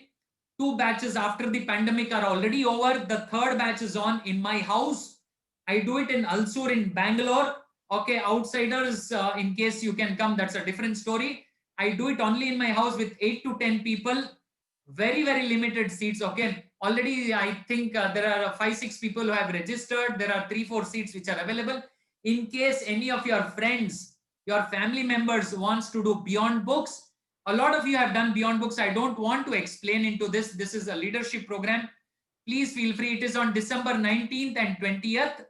2 batches after the pandemic are already over. The third batch is on in my house. I do it in Alsur in Bangalore. Okay, outsiders, in case you can come, that's a different story. I do it only in my house with 8 to 10 people. Very, very limited seats. Okay, already I think there are 5-6 people who have registered. There are 3-4 seats which are available. In case any of your friends, your family members wants to do Beyond Books, a lot of you have done Beyond Books. I don't want to explain into this. This is a leadership program. Please feel free. It is on December 19th and 20th.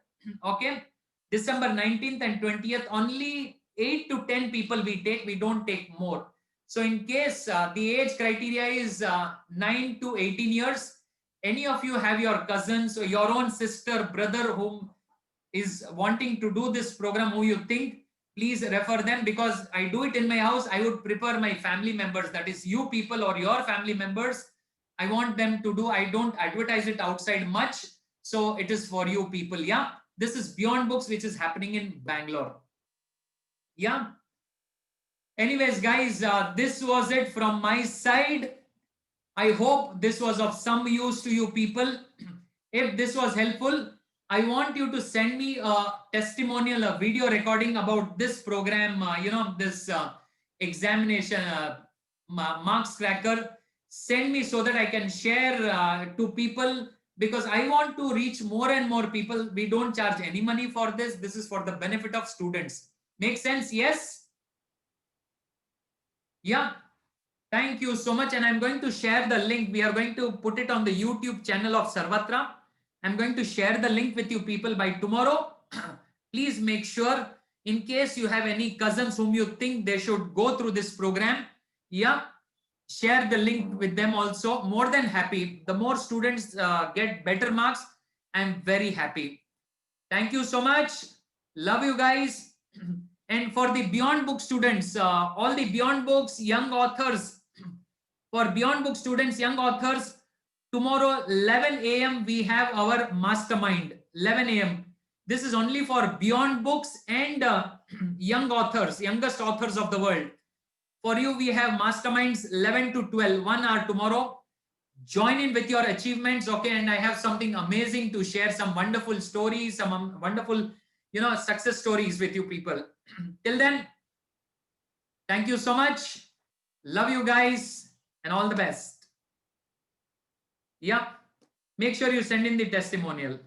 Okay, December 19th and 20th. Only 8 to 10 people we take. We don't take more. So in case the age criteria is 9 to 18 years, any of you have your cousins or your own sister, brother whom is wanting to do this program, who you think, please refer them, because I do it in my house. I would prefer my family members, that is you people or your family members, I want them to do. I don't advertise it outside much. So it is for you people. Yeah. This is Beyond Books, which is happening in Bangalore. Yeah. Anyways, guys, this was it from my side. I hope this was of some use to you people. If this was helpful, I want you to send me a testimonial, a video recording about this program, this examination, marks cracker. Send me so that I can share to people, because I want to reach more and more people. We don't charge any money for this. This is for the benefit of students. Make sense? Yes? Yeah. Thank you so much. And I'm going to share the link. We are going to put it on the YouTube channel of Sarvatra. I'm going to share the link with you people by tomorrow. Please make sure, in case you have any cousins whom you think they should go through this program, yeah, share the link with them also. More than happy. The more students get better marks, I'm very happy. Thank you so much. Love you guys. And for the Beyond Book students, all the Beyond Books, young authors, for Beyond Book students, young authors, tomorrow 11 a.m. we have our mastermind. 11 a.m. This is only for Beyond Books and young authors, youngest authors of the world. For you, we have masterminds 11 to 12, 1 hour tomorrow. Join in with your achievements. Okay, and I have something amazing to share, some wonderful stories, some wonderful, success stories with you people. Till then, thank you so much. Love you guys and all the best. Yeah, make sure you send in the testimonial.